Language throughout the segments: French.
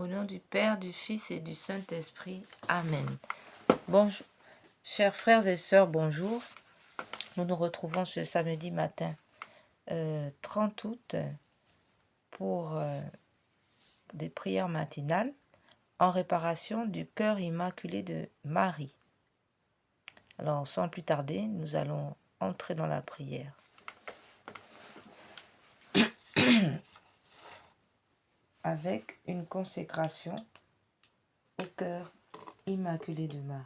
Au nom du Père, du Fils et du Saint-Esprit. Amen. Bonjour, chers frères et sœurs, bonjour. Nous nous retrouvons ce samedi matin 30 août pour des prières matinales en réparation du cœur immaculé de Marie. Alors, sans plus tarder, nous allons entrer dans la prière. Avec une consécration au cœur immaculé de Marie.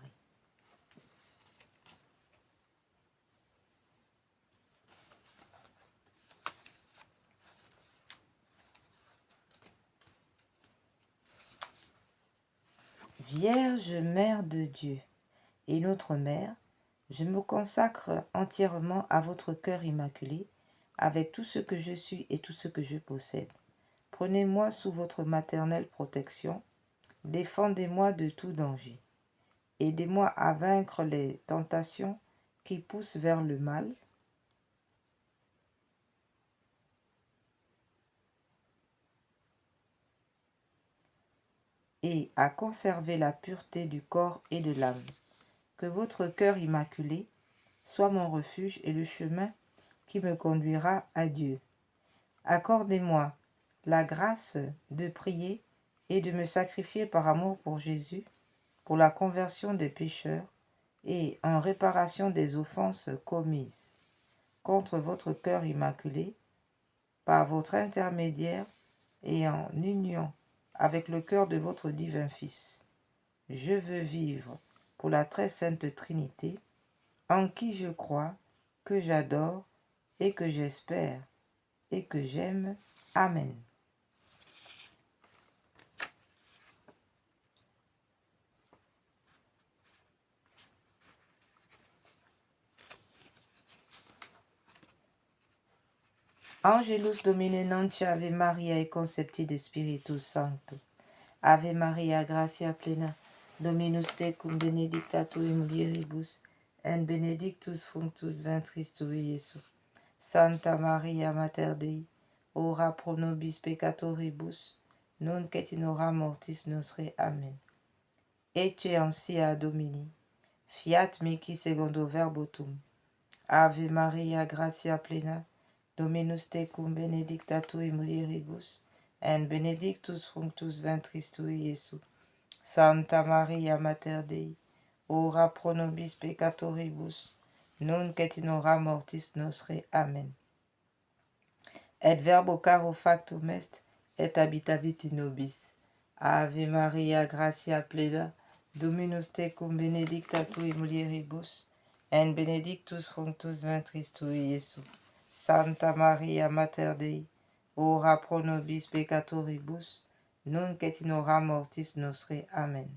Vierge Mère de Dieu et notre Mère, je me consacre entièrement à votre cœur immaculé, avec tout ce que je suis et tout ce que je possède. Prenez-moi sous votre maternelle protection, défendez-moi de tout danger. Aidez-moi à vaincre les tentations qui poussent vers le mal. Et à conserver la pureté du corps et de l'âme. Que votre cœur immaculé soit mon refuge et le chemin qui me conduira à Dieu. Accordez-moi la grâce de prier et de me sacrifier par amour pour Jésus, pour la conversion des pécheurs et en réparation des offenses commises contre votre cœur immaculé, par votre intermédiaire et en union avec le cœur de votre divin Fils. Je veux vivre pour la très sainte Trinité, en qui je crois, que j'adore et que j'espère et que j'aime. Amen. Angelus Domine non Ave Maria e concepti de Spiritus Sancto. Ave Maria, gratia plena, Dominus tecum, benedicta tu in mulieribus, et benedictus fructus ventris tui, Iesus. Santa Maria Mater Dei, ora pro nobis peccatoribus, nunc et in hora mortis nostre. Amen. Ecce ansia Domini, fiat mihi secundo verbo tuum. Ave Maria, gratia plena, Dominus tecum, benedicta tu in mulieribus, et benedictus fructus ventris tui, Iesus. Santa Maria Mater Dei, ora pro nobis peccatoribus, nunc et in hora mortis nostre. Amen. Et verbo caro factum est, et habitavit in nobis. Ave Maria, gratia plena, Dominus tecum, benedicta tu in mulieribus, et benedictus fructus ventris tui, Iesus. Santa Maria Mater Dei, ora pro nobis peccatoribus, nunc et in hora mortis nostre. Amen.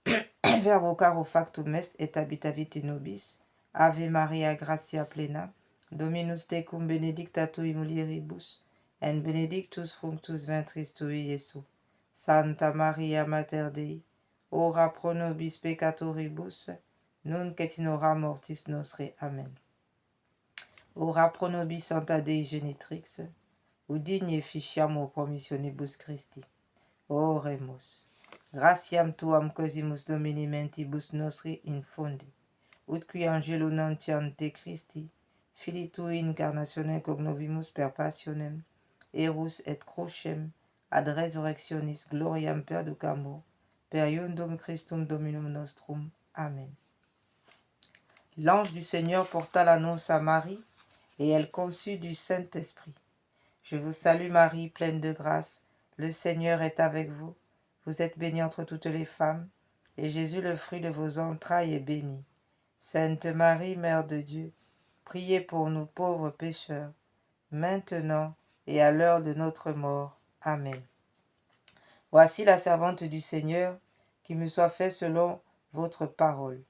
Et verbo caro factum est, et habitavit in nobis. Ave Maria, gratia plena, Dominus tecum, benedicta tu in mulieribus, et benedictus fructus ventris tui, Iesus. Santa Maria Mater Dei, ora pro nobis peccatoribus, nunc et in hora mortis nostre. Amen. Ora pro nobis Santa Dei Genitrix, udigne efficiamur promissionibus Christi. Oremus. Gratiam tuam cosimus Domini mentibus nostri infundi, ut qui angelo nuntiam te Christi, Filii tui incarnationem cognovimus per passionem, erus et crucem, ad resurrectionis gloriam perducamur, per iundum Christum Dominum nostrum. Amen. L'ange du Seigneur porta l'annonce à Marie, et elle conçut du Saint-Esprit. Je vous salue Marie, pleine de grâce, le Seigneur est avec vous. Vous êtes bénie entre toutes les femmes, et Jésus, le fruit de vos entrailles, est béni. Sainte Marie, Mère de Dieu, priez pour nous pauvres pécheurs, maintenant et à l'heure de notre mort. Amen. Voici la servante du Seigneur, qui me soit fait selon votre parole.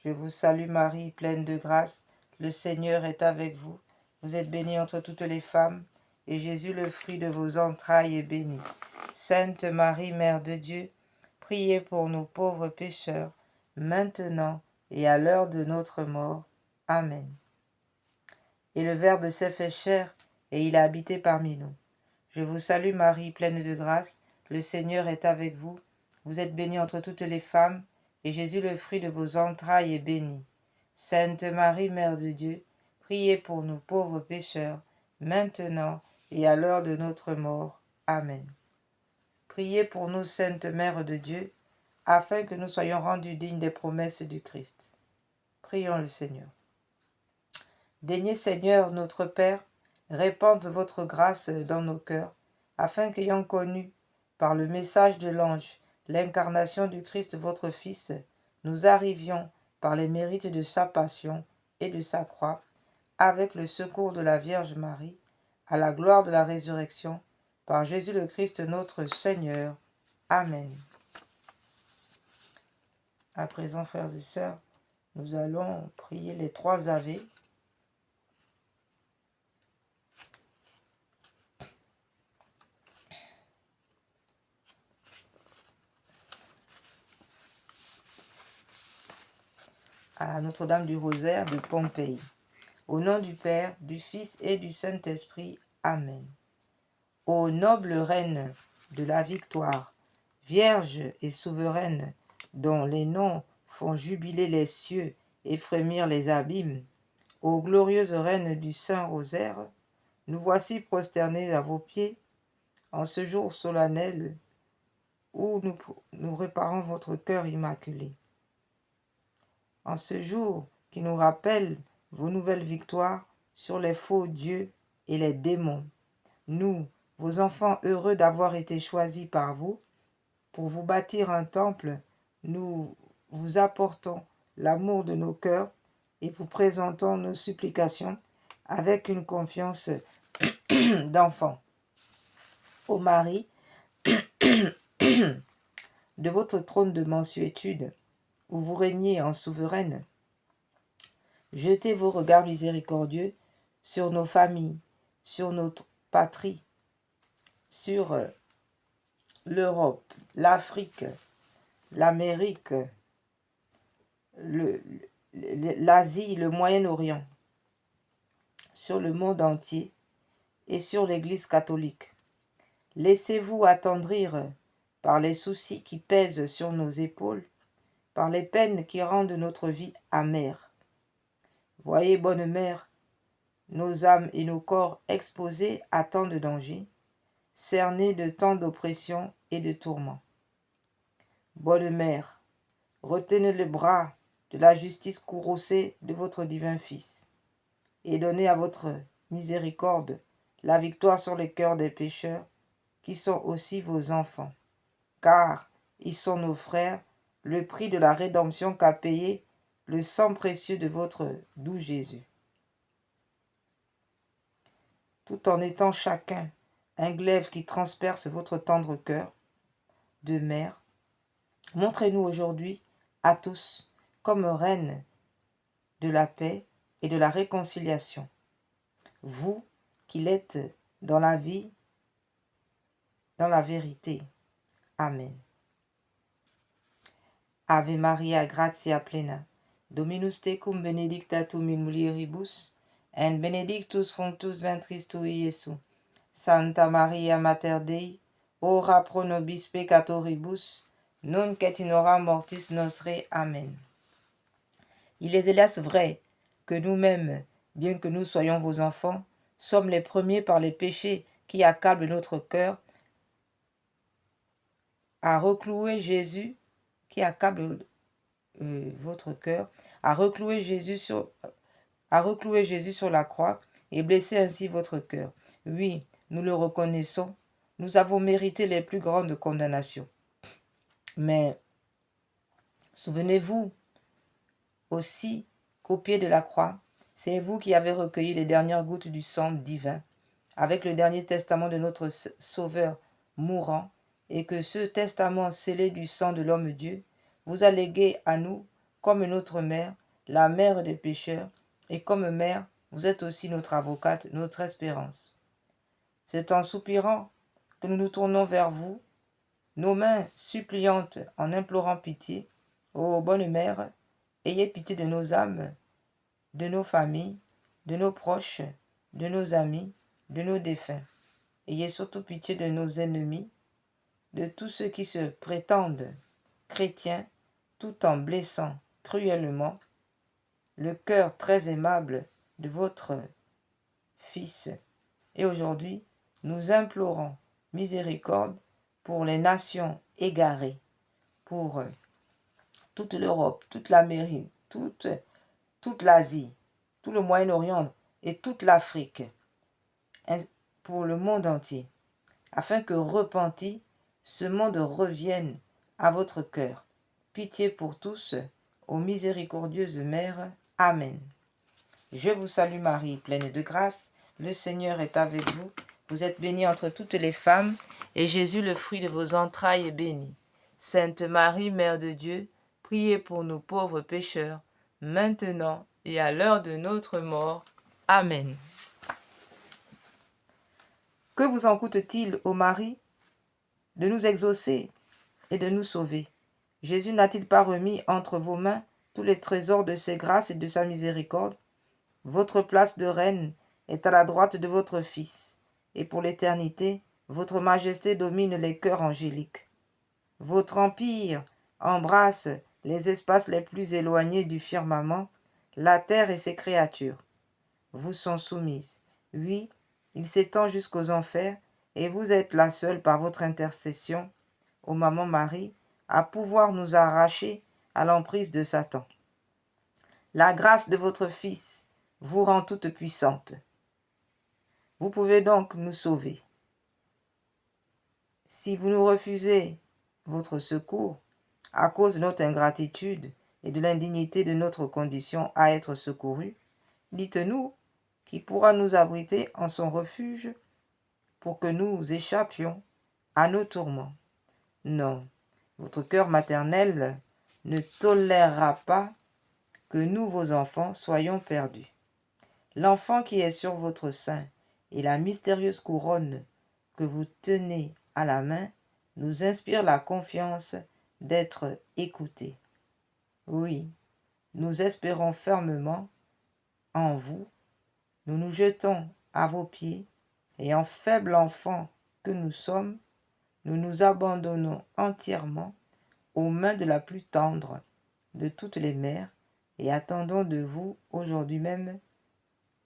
Je vous salue Marie, pleine de grâce, le Seigneur est avec vous. Vous êtes bénie entre toutes les femmes, et Jésus, le fruit de vos entrailles, est béni. Sainte Marie, Mère de Dieu, priez pour nous pauvres pécheurs, maintenant et à l'heure de notre mort. Amen. Et le Verbe s'est fait chair, et il a habité parmi nous. Je vous salue Marie, pleine de grâce, le Seigneur est avec vous. Vous êtes bénie entre toutes les femmes, et Jésus, le fruit de vos entrailles, est béni. Sainte Marie, Mère de Dieu, priez pour nous pauvres pécheurs, maintenant et à l'heure de notre mort. Amen. Priez pour nous, Sainte Mère de Dieu, afin que nous soyons rendus dignes des promesses du Christ. Prions le Seigneur. Daignez, Seigneur, notre Père, répandre votre grâce dans nos cœurs, afin qu'ayant connu, par le message de l'ange, l'incarnation du Christ votre Fils, nous arrivions, par les mérites de sa passion et de sa croix, avec le secours de la Vierge Marie, à la gloire de la résurrection, par Jésus le Christ notre Seigneur. Amen. À présent, frères et sœurs, nous allons prier les 3 Ave. À Notre-Dame du Rosaire de Pompéi. Au nom du Père, du Fils et du Saint-Esprit. Amen. Ô noble reine de la victoire, vierge et souveraine, dont les noms font jubiler les cieux et frémir les abîmes, ô glorieuse reine du Saint-Rosaire, nous voici prosternés à vos pieds, en ce jour solennel où nous réparons votre cœur immaculé. En ce jour qui nous rappelle vos nouvelles victoires sur les faux dieux et les démons, nous, vos enfants heureux d'avoir été choisis par vous, pour vous bâtir un temple, nous vous apportons l'amour de nos cœurs et vous présentons nos supplications avec une confiance d'enfant. Ô Marie, de votre trône de mansuétude, où vous régnez en souveraine, jetez vos regards miséricordieux sur nos familles, sur notre patrie, sur l'Europe, l'Afrique, l'Amérique, l'Asie, le Moyen-Orient, sur le monde entier et sur l'Église catholique. Laissez-vous attendrir par les soucis qui pèsent sur nos épaules, par les peines qui rendent notre vie amère. Voyez, bonne mère, nos âmes et nos corps exposés à tant de dangers, cernés de tant d'oppressions et de tourments. Bonne mère, retenez le bras de la justice courroucée de votre divin Fils, et donnez à votre miséricorde la victoire sur les cœurs des pécheurs, qui sont aussi vos enfants, car ils sont nos frères, le prix de la rédemption qu'a payé le sang précieux de votre doux Jésus. Tout en étant chacun un glaive qui transperce votre tendre cœur de mère, montrez-nous aujourd'hui à tous comme reine de la paix et de la réconciliation. Vous qui l'êtes dans la vie, dans la vérité. Amen. Ave Maria, gratia plena, Dominus tecum benedicta tu in mulieribus, et benedictus fructus ventris tui, Iesus. Santa Maria Mater Dei, ora pro nobis peccatoribus, nunc et in hora mortis nostre. Amen. Il est hélas vrai que nous-mêmes, bien que nous soyons vos enfants, sommes les premiers par les péchés qui accablent notre cœur à reclouer Jésus, qui accable votre cœur, à reclouer Jésus sur la croix et blesser ainsi votre cœur. Oui, nous le reconnaissons, nous avons mérité les plus grandes condamnations. Mais souvenez-vous aussi qu'au pied de la croix, c'est vous qui avez recueilli les dernières gouttes du sang divin, avec le dernier testament de notre Sauveur mourant, et que ce testament scellé du sang de l'homme-dieu vous a légué à nous comme notre mère, la mère des pécheurs, et comme mère, vous êtes aussi notre avocate, notre espérance. C'est en soupirant que nous nous tournons vers vous, nos mains suppliantes en implorant pitié. Ô bonne mère, ayez pitié de nos âmes, de nos familles, de nos proches, de nos amis, de nos défunts. ayez surtout pitié de nos ennemis, de tous ceux qui se prétendent chrétiens, tout en blessant cruellement le cœur très aimable de votre Fils. Et aujourd'hui, nous implorons miséricorde pour les nations égarées, pour toute l'Europe, toute l'Amérique, toute l'Asie, tout le Moyen-Orient et toute l'Afrique, pour le monde entier, afin que repenti, ce monde revienne à votre cœur. Pitié pour tous, ô miséricordieuse Mère. Amen. Je vous salue Marie, pleine de grâce, le Seigneur est avec vous. Vous êtes bénie entre toutes les femmes, et Jésus, le fruit de vos entrailles, est béni. Sainte Marie, Mère de Dieu, priez pour nous pauvres pécheurs, maintenant et à l'heure de notre mort. Amen. Que vous en coûte-t-il, ô Marie, de nous exaucer et de nous sauver? Jésus n'a-t-il pas remis entre vos mains tous les trésors de ses grâces et de sa miséricorde? Votre place de reine est à la droite de votre Fils, et pour l'éternité, votre majesté domine les cœurs angéliques. Votre empire embrasse les espaces les plus éloignés du firmament, la terre et ses créatures vous sont soumises. Oui, il s'étend jusqu'aux enfers, et vous êtes la seule par votre intercession, ô Maman Marie, à pouvoir nous arracher à l'emprise de Satan. La grâce de votre Fils vous rend toute puissante. Vous pouvez donc nous sauver. Si vous nous refusez votre secours, à cause de notre ingratitude et de l'indignité de notre condition à être secourus, dites-nous qui pourra nous abriter en son refuge pour que nous échappions à nos tourments. Non, votre cœur maternel ne tolérera pas que nous, vos enfants, soyons perdus. L'enfant qui est sur votre sein et la mystérieuse couronne que vous tenez à la main nous inspirent la confiance d'être écoutés. Oui, nous espérons fermement en vous, nous nous jetons à vos pieds, et en faible enfant que nous sommes, nous nous abandonnons entièrement aux mains de la plus tendre de toutes les mères, et attendons de vous aujourd'hui même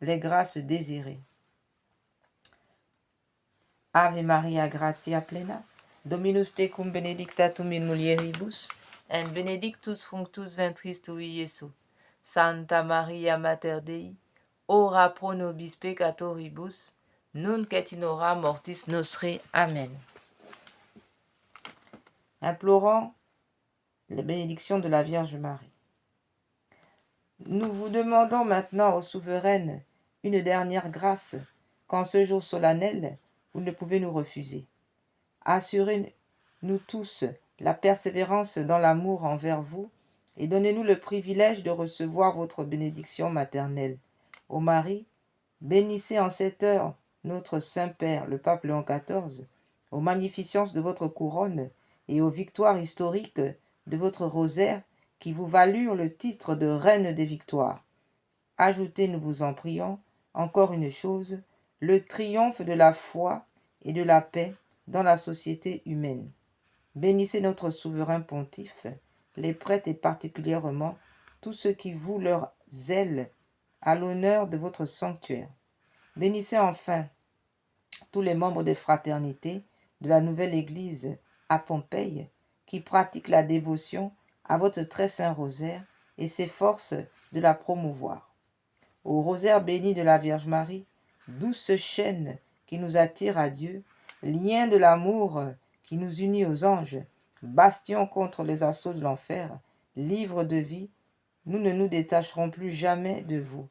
les grâces désirées. Ave Maria, gratia plena, Dominus tecum benedictatum in mulieribus, et benedictus fructus ventris tui, Iesus. Santa Maria Mater Dei, ora pro nobis peccatoribus, nunc et in hora mortis nostre. Amen. Implorons la bénédiction de la Vierge Marie. Nous vous demandons maintenant, ô souveraine, une dernière grâce, qu'en ce jour solennel, vous ne pouvez nous refuser. Assurez-nous tous la persévérance dans l'amour envers vous et donnez-nous le privilège de recevoir votre bénédiction maternelle. Ô Marie, bénissez en cette heure notre Saint-Père, le pape Léon XIV, aux magnificences de votre couronne et aux victoires historiques de votre rosaire qui vous valurent le titre de Reine des victoires. Ajoutez, nous vous en prions, encore une chose, le triomphe de la foi et de la paix dans la société humaine. Bénissez notre souverain pontife, les prêtres et particulièrement tous ceux qui vouent leur zèle à l'honneur de votre sanctuaire. Bénissez enfin tous les membres des fraternités de la nouvelle Église à Pompéi qui pratiquent la dévotion à votre très saint rosaire et s'efforcent de la promouvoir. Au rosaire béni de la Vierge Marie, douce chaîne qui nous attire à Dieu, lien de l'amour qui nous unit aux anges, bastion contre les assauts de l'enfer, livre de vie, nous ne nous détacherons plus jamais de vous.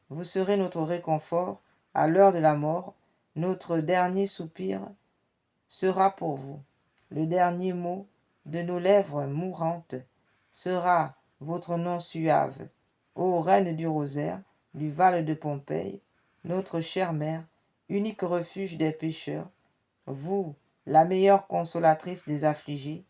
Vous serez notre réconfort à l'heure de la mort, notre dernier soupir sera pour vous. Le dernier mot de nos lèvres mourantes sera votre nom suave. Ô Reine du rosaire, du Val de Pompéi, notre chère mère, unique refuge des pécheurs, vous, la meilleure consolatrice des affligés,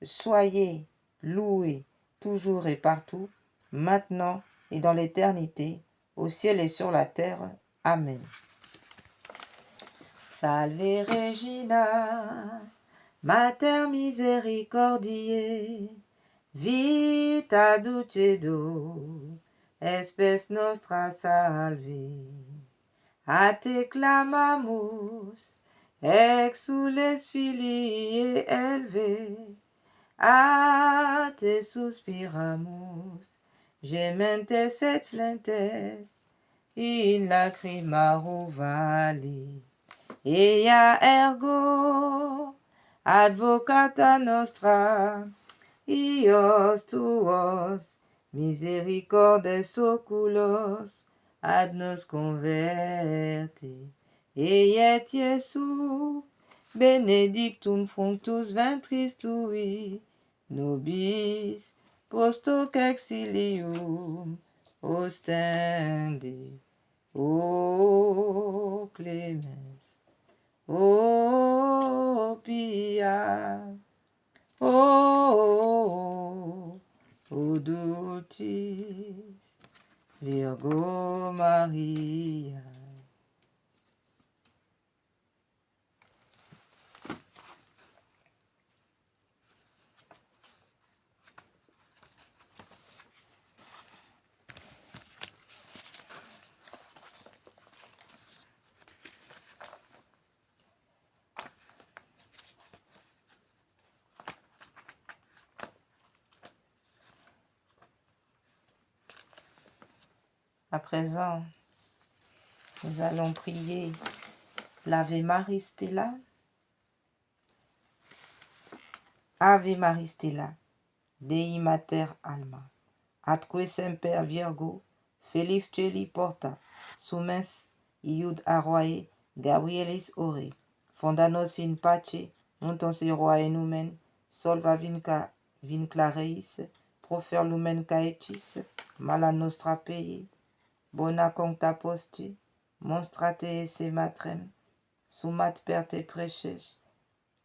soyez louée toujours et partout, maintenant et dans l'éternité, au ciel et sur la terre. Amen. Salve Regina, Mater misericordiae, vita dulcedo, espes nostra salve. A te clamamus, exules filii Helve, a te suspiramus, gementes et flentes, in lacrimarum vale. Ea ergo, advocata nostra, ios tuos, misericordes oculos, ad nos converte. Et Iesu, benedictum fructus ventris tui, nobis post hoc exilium ostende. O clemens, o pia, o dulcis Virgo Maria. À présent, nous allons prier l'Ave Maria Stella. Ave Maria Stella, Dei Mater Alma, atque semper Virgo, Felix Celi porta, sumens iud aroae, Gabrielis ore, fondanos in pace, muntons eroae numen, solva vinclareis, profer lumen caecis, mala nostra pei, bona concta posti, monstrate esse matrem, sumat per te preces,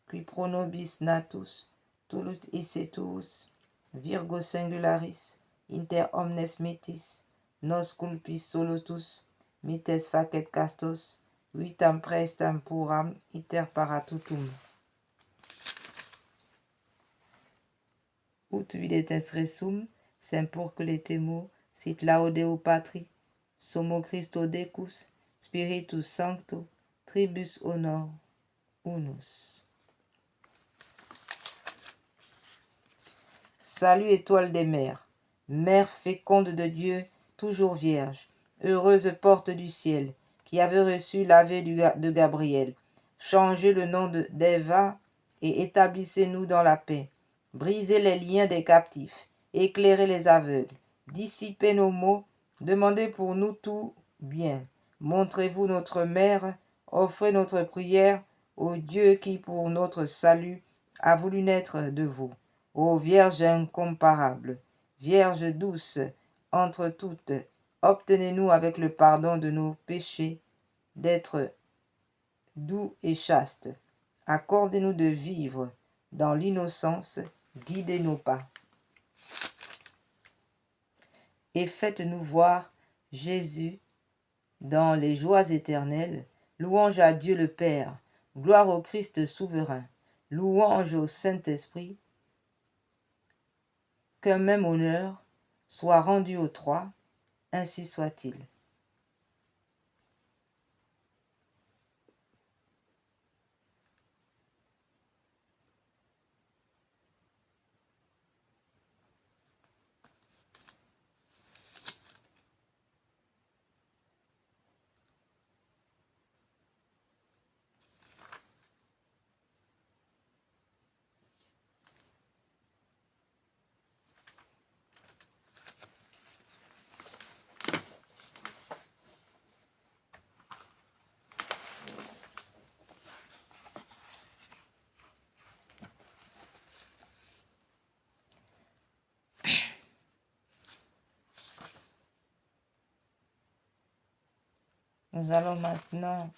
qui pro nobis natus, tulut esse tuus, Virgo singularis, inter omnes metis, nos culpis solutus, mites facet castos, vitam praestam puram iter paratutum. Ut videtes resum, sempurculetemo, sit laudeo patri, somo Christo decus, Spiritus Sancto, tribus honor unus. Salut étoile des mers, mère féconde de Dieu, toujours vierge, heureuse porte du ciel, qui avait reçu l'Ave de Gabriel. Changez le nom d'Eva et établissez-nous dans la paix. Brisez les liens des captifs, éclairez les aveugles, dissipez nos maux, demandez pour nous tout bien. Montrez-vous notre mère, offrez notre prière au Dieu qui, pour notre salut, a voulu naître de vous. Ô Vierge incomparable, Vierge douce entre toutes, obtenez-nous avec le pardon de nos péchés d'être doux et chastes. Accordez-nous de vivre dans l'innocence, guidez nos pas. Et faites-nous voir Jésus dans les joies éternelles. Louange à Dieu le Père, gloire au Christ souverain, louange au Saint-Esprit. Qu'un même honneur soit rendu aux trois, ainsi soit-il. Nous allons maintenant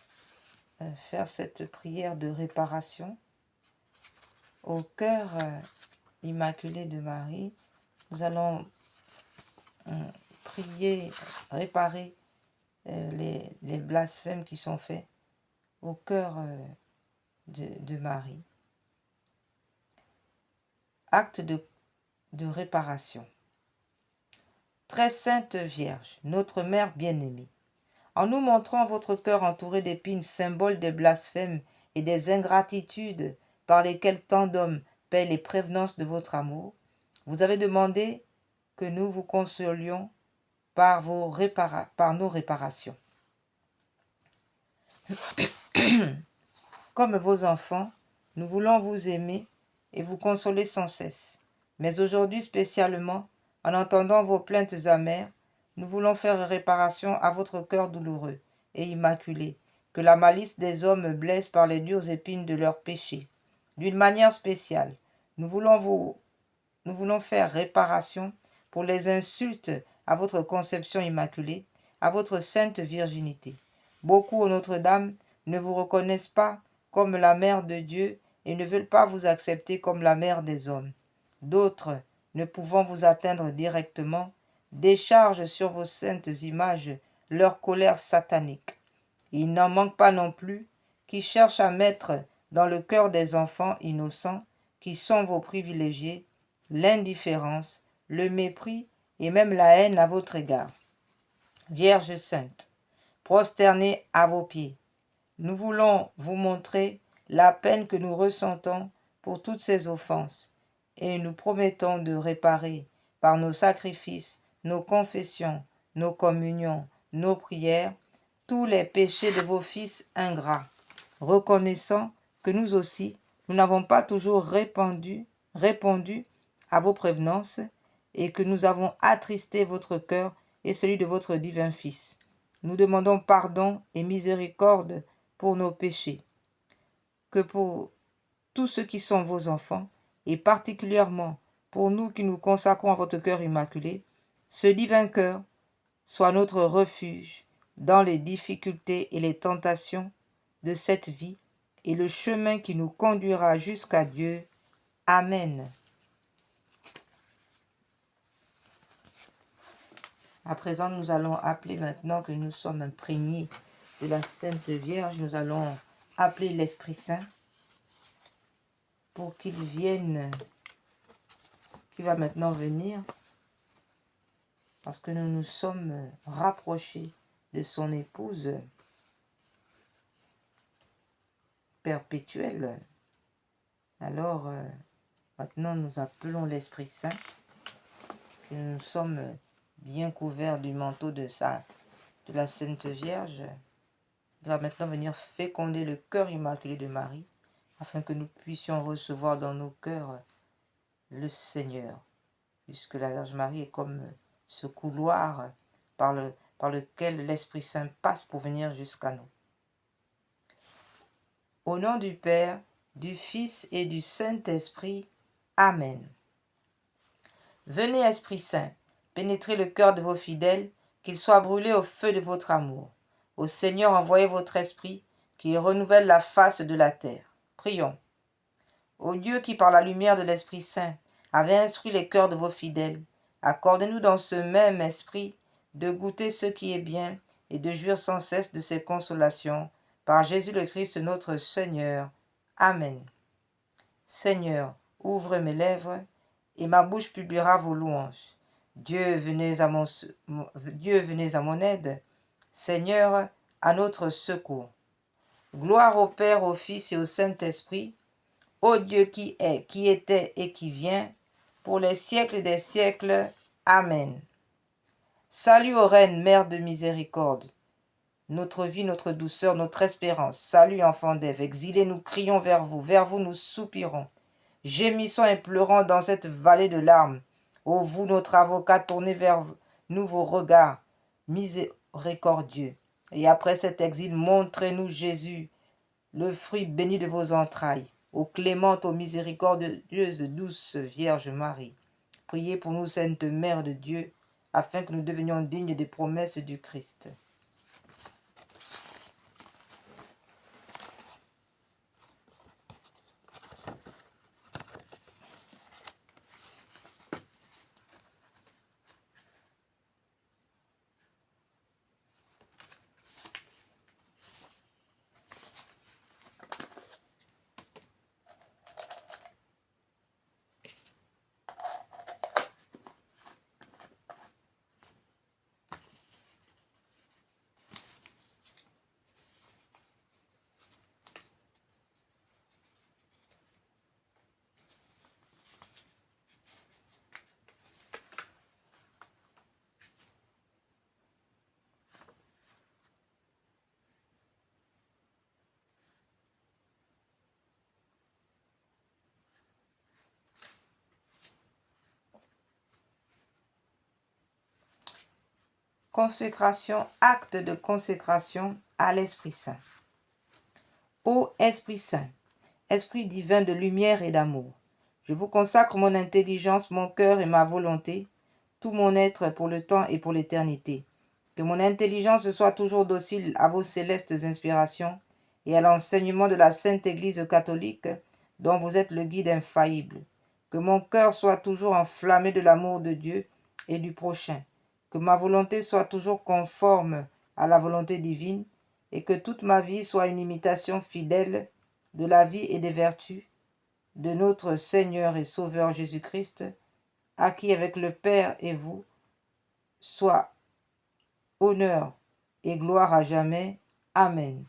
faire cette prière de réparation au cœur immaculé de Marie. Nous allons prier, réparer les blasphèmes qui sont faits au cœur de Marie. Acte de réparation. Très sainte Vierge, notre Mère bien-aimée, en nous montrant votre cœur entouré d'épines, symbole des blasphèmes et des ingratitudes par lesquelles tant d'hommes paient les prévenances de votre amour, vous avez demandé que nous vous consolions par nos réparations. Comme vos enfants, nous voulons vous aimer et vous consoler sans cesse. Mais aujourd'hui spécialement, en entendant vos plaintes amères, nous voulons faire réparation à votre cœur douloureux et immaculé, que la malice des hommes blesse par les dures épines de leurs péchés. D'une manière spéciale, nous voulons faire réparation pour les insultes à votre conception immaculée, à votre sainte virginité. Beaucoup au Notre-Dame ne vous reconnaissent pas comme la mère de Dieu et ne veulent pas vous accepter comme la mère des hommes. D'autres, ne pouvant vous atteindre directement, déchargent sur vos saintes images leur colère satanique. Il n'en manque pas non plus qui cherchent à mettre dans le cœur des enfants innocents, qui sont vos privilégiés, l'indifférence, le mépris et même la haine à votre égard. Vierge sainte, prosternée à vos pieds, nous voulons vous montrer la peine que nous ressentons pour toutes ces offenses et nous promettons de réparer par nos sacrifices, nos confessions, nos communions, nos prières, tous les péchés de vos fils ingrats, reconnaissant que nous aussi, nous n'avons pas toujours répondu à vos prévenances et que nous avons attristé votre cœur et celui de votre divin Fils. Nous demandons pardon et miséricorde pour nos péchés, que pour tous ceux qui sont vos enfants, et particulièrement pour nous qui nous consacrons à votre cœur immaculé, ce divin cœur soit notre refuge dans les difficultés et les tentations de cette vie et le chemin qui nous conduira jusqu'à Dieu. Amen. À présent, nous allons appeler, maintenant que nous sommes imprégnés de la Sainte Vierge, nous allons appeler l'Esprit Saint pour qu'il vienne, qui va maintenant venir, parce que nous nous sommes rapprochés de son épouse perpétuelle. Alors, maintenant nous appelons l'Esprit Saint, que nous sommes bien couverts du manteau de la Sainte Vierge. Il va maintenant venir féconder le cœur immaculé de Marie, afin que nous puissions recevoir dans nos cœurs le Seigneur, puisque la Vierge Marie est comme ce couloir par lequel l'Esprit Saint passe pour venir jusqu'à nous. Au nom du Père, du Fils et du Saint-Esprit. Amen. Venez, Esprit Saint, pénétrez le cœur de vos fidèles, qu'ils soient brûlés au feu de votre amour. Au Seigneur, envoyez votre Esprit, qui renouvelle la face de la terre. Prions. Ô Dieu qui, par la lumière de l'Esprit Saint, avait instruit les cœurs de vos fidèles, accordez-nous dans ce même esprit de goûter ce qui est bien et de jouir sans cesse de ses consolations, par Jésus le Christ notre Seigneur. Amen. Seigneur, ouvre mes lèvres, et ma bouche publiera vos louanges. Dieu, venez à mon aide. Seigneur, à notre secours. Gloire au Père, au Fils et au Saint-Esprit, ô Dieu qui est, qui était et qui vient, pour les siècles des siècles. Amen. Salut ô Reine, Mère de miséricorde, notre vie, notre douceur, notre espérance. Salut enfant d'Ève, exilés, nous crions vers vous nous soupirons. Gémissons et pleurons dans cette vallée de larmes. Ô vous, notre avocat, tournez vers nous vos regards miséricordieux. Et après cet exil, montrez-nous Jésus, le fruit béni de vos entrailles. Ô clémente, ô miséricordieuse, douce Vierge Marie, priez pour nous, Sainte Mère de Dieu, afin que nous devenions dignes des promesses du Christ. Consécration, acte de consécration à l'Esprit Saint. Ô Esprit Saint, Esprit divin de lumière et d'amour, je vous consacre mon intelligence, mon cœur et ma volonté, tout mon être pour le temps et pour l'éternité. Que mon intelligence soit toujours docile à vos célestes inspirations et à l'enseignement de la Sainte Église catholique dont vous êtes le guide infaillible. Que mon cœur soit toujours enflammé de l'amour de Dieu et du prochain. Que ma volonté soit toujours conforme à la volonté divine et que toute ma vie soit une imitation fidèle de la vie et des vertus de notre Seigneur et Sauveur Jésus-Christ, à qui avec le Père et vous soit honneur et gloire à jamais. Amen.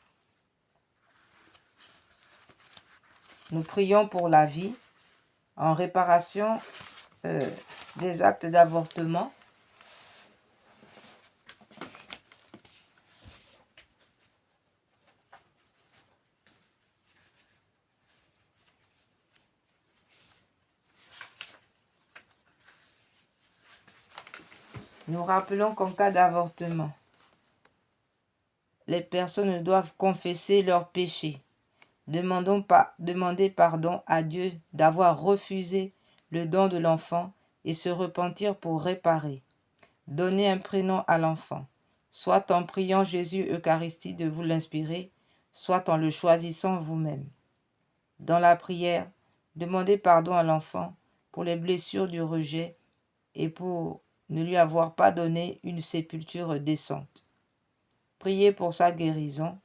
Nous prions pour la vie en réparation des actes d'avortement. Nous rappelons qu'en cas d'avortement, les personnes doivent confesser leurs péchés. Demander pardon à Dieu d'avoir refusé le don de l'enfant et se repentir pour réparer. Donner un prénom à l'enfant, soit en priant Jésus Eucharistie de vous l'inspirer, soit en le choisissant vous-même. Dans la prière, demandez pardon à l'enfant pour les blessures du rejet et pour ne lui avoir pas donné une sépulture décente. Priez pour sa guérison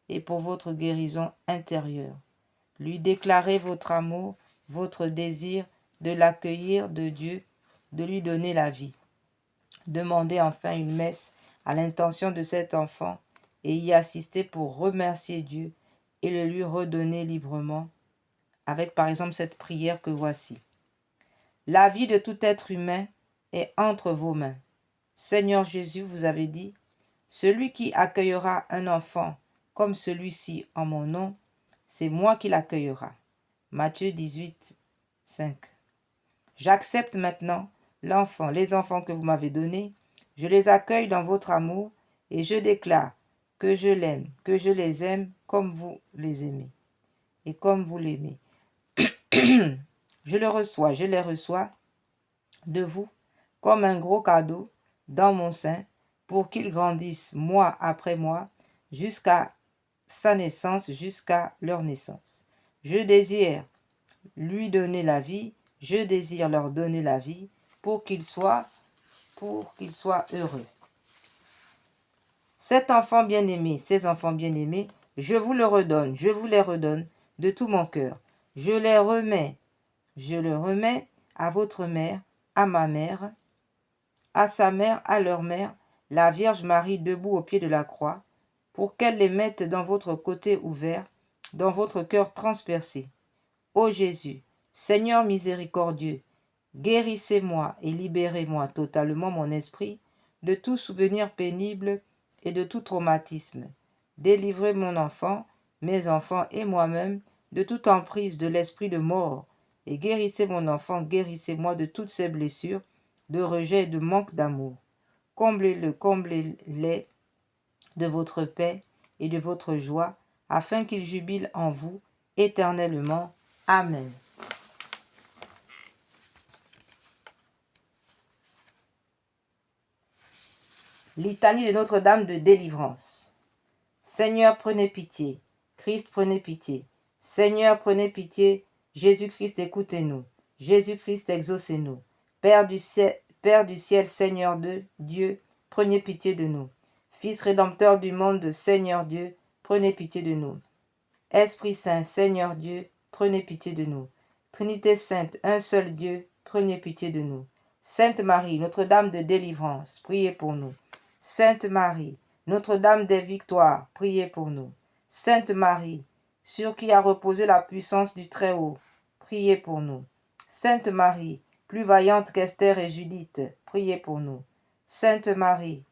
et pour votre guérison intérieure. Lui déclarez votre amour, votre désir de l'accueillir de Dieu, de lui donner la vie. Demandez enfin une messe à l'intention de cet enfant et y assister pour remercier Dieu et le lui redonner librement, avec par exemple cette prière que voici. La vie de tout être humain est entre vos mains. Seigneur Jésus, vous avez dit, celui qui accueillera un enfant comme celui-ci en mon nom, c'est moi qui l'accueillera. Matthieu 18, 5. J'accepte maintenant les enfants que vous m'avez donnés, je les accueille dans votre amour et je déclare que je l'aime, que je les aime comme vous les aimez et comme vous l'aimez. Je les reçois de vous comme un gros cadeau dans mon sein pour qu'ils grandissent mois après mois jusqu'à sa naissance, jusqu'à leur naissance. Je désire lui donner la vie, je désire leur donner la vie pour qu'ils soient heureux. Ces enfants bien-aimés, je vous les redonne de tout mon cœur. Je le remets à votre mère, à ma mère, à sa mère, à leur mère, la Vierge Marie debout au pied de la croix, pour qu'elle les mette dans votre côté ouvert, dans votre cœur transpercé. Ô Jésus, Seigneur miséricordieux, guérissez-moi et libérez-moi totalement mon esprit de tout souvenir pénible et de tout traumatisme. Délivrez mon enfant, mes enfants et moi-même de toute emprise de l'esprit de mort, et guérissez mon enfant, guérissez-moi de toutes ces blessures, de rejet et de manque d'amour. Comblez-les de votre paix et de votre joie, afin qu'ils jubilent en vous éternellement. Amen. Litanie de Notre-Dame de délivrance. Seigneur, prenez pitié. Christ, prenez pitié. Seigneur, prenez pitié. Jésus-Christ, écoutez-nous. Jésus-Christ, exaucez-nous. Père du ciel, Seigneur de Dieu, prenez pitié de nous. Fils rédempteur du monde, Seigneur Dieu, prenez pitié de nous. Esprit Saint, Seigneur Dieu, prenez pitié de nous. Trinité Sainte, un seul Dieu, prenez pitié de nous. Sainte Marie, Notre-Dame de délivrance, priez pour nous. Sainte Marie, Notre-Dame des victoires, priez pour nous. Sainte Marie, sur qui a reposé la puissance du Très-Haut, priez pour nous. Sainte Marie, plus vaillante qu'Esther et Judith, priez pour nous. Sainte Marie,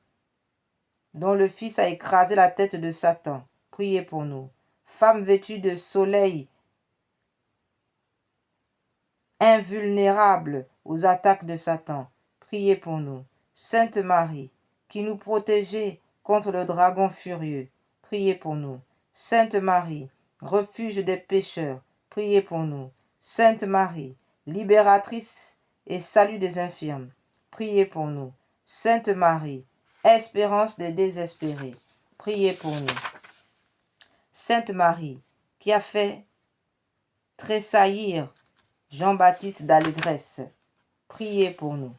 dont le Fils a écrasé la tête de Satan, priez pour nous. Femme vêtue de soleil, invulnérable aux attaques de Satan, priez pour nous. Sainte Marie, qui nous protégeait contre le dragon furieux, priez pour nous. Sainte Marie, refuge des pécheurs, priez pour nous. Sainte Marie, libératrice et salut des infirmes, priez pour nous. Sainte Marie, espérance des désespérés, priez pour nous. Sainte Marie, qui a fait tressaillir Jean-Baptiste d'allégresse, priez pour nous.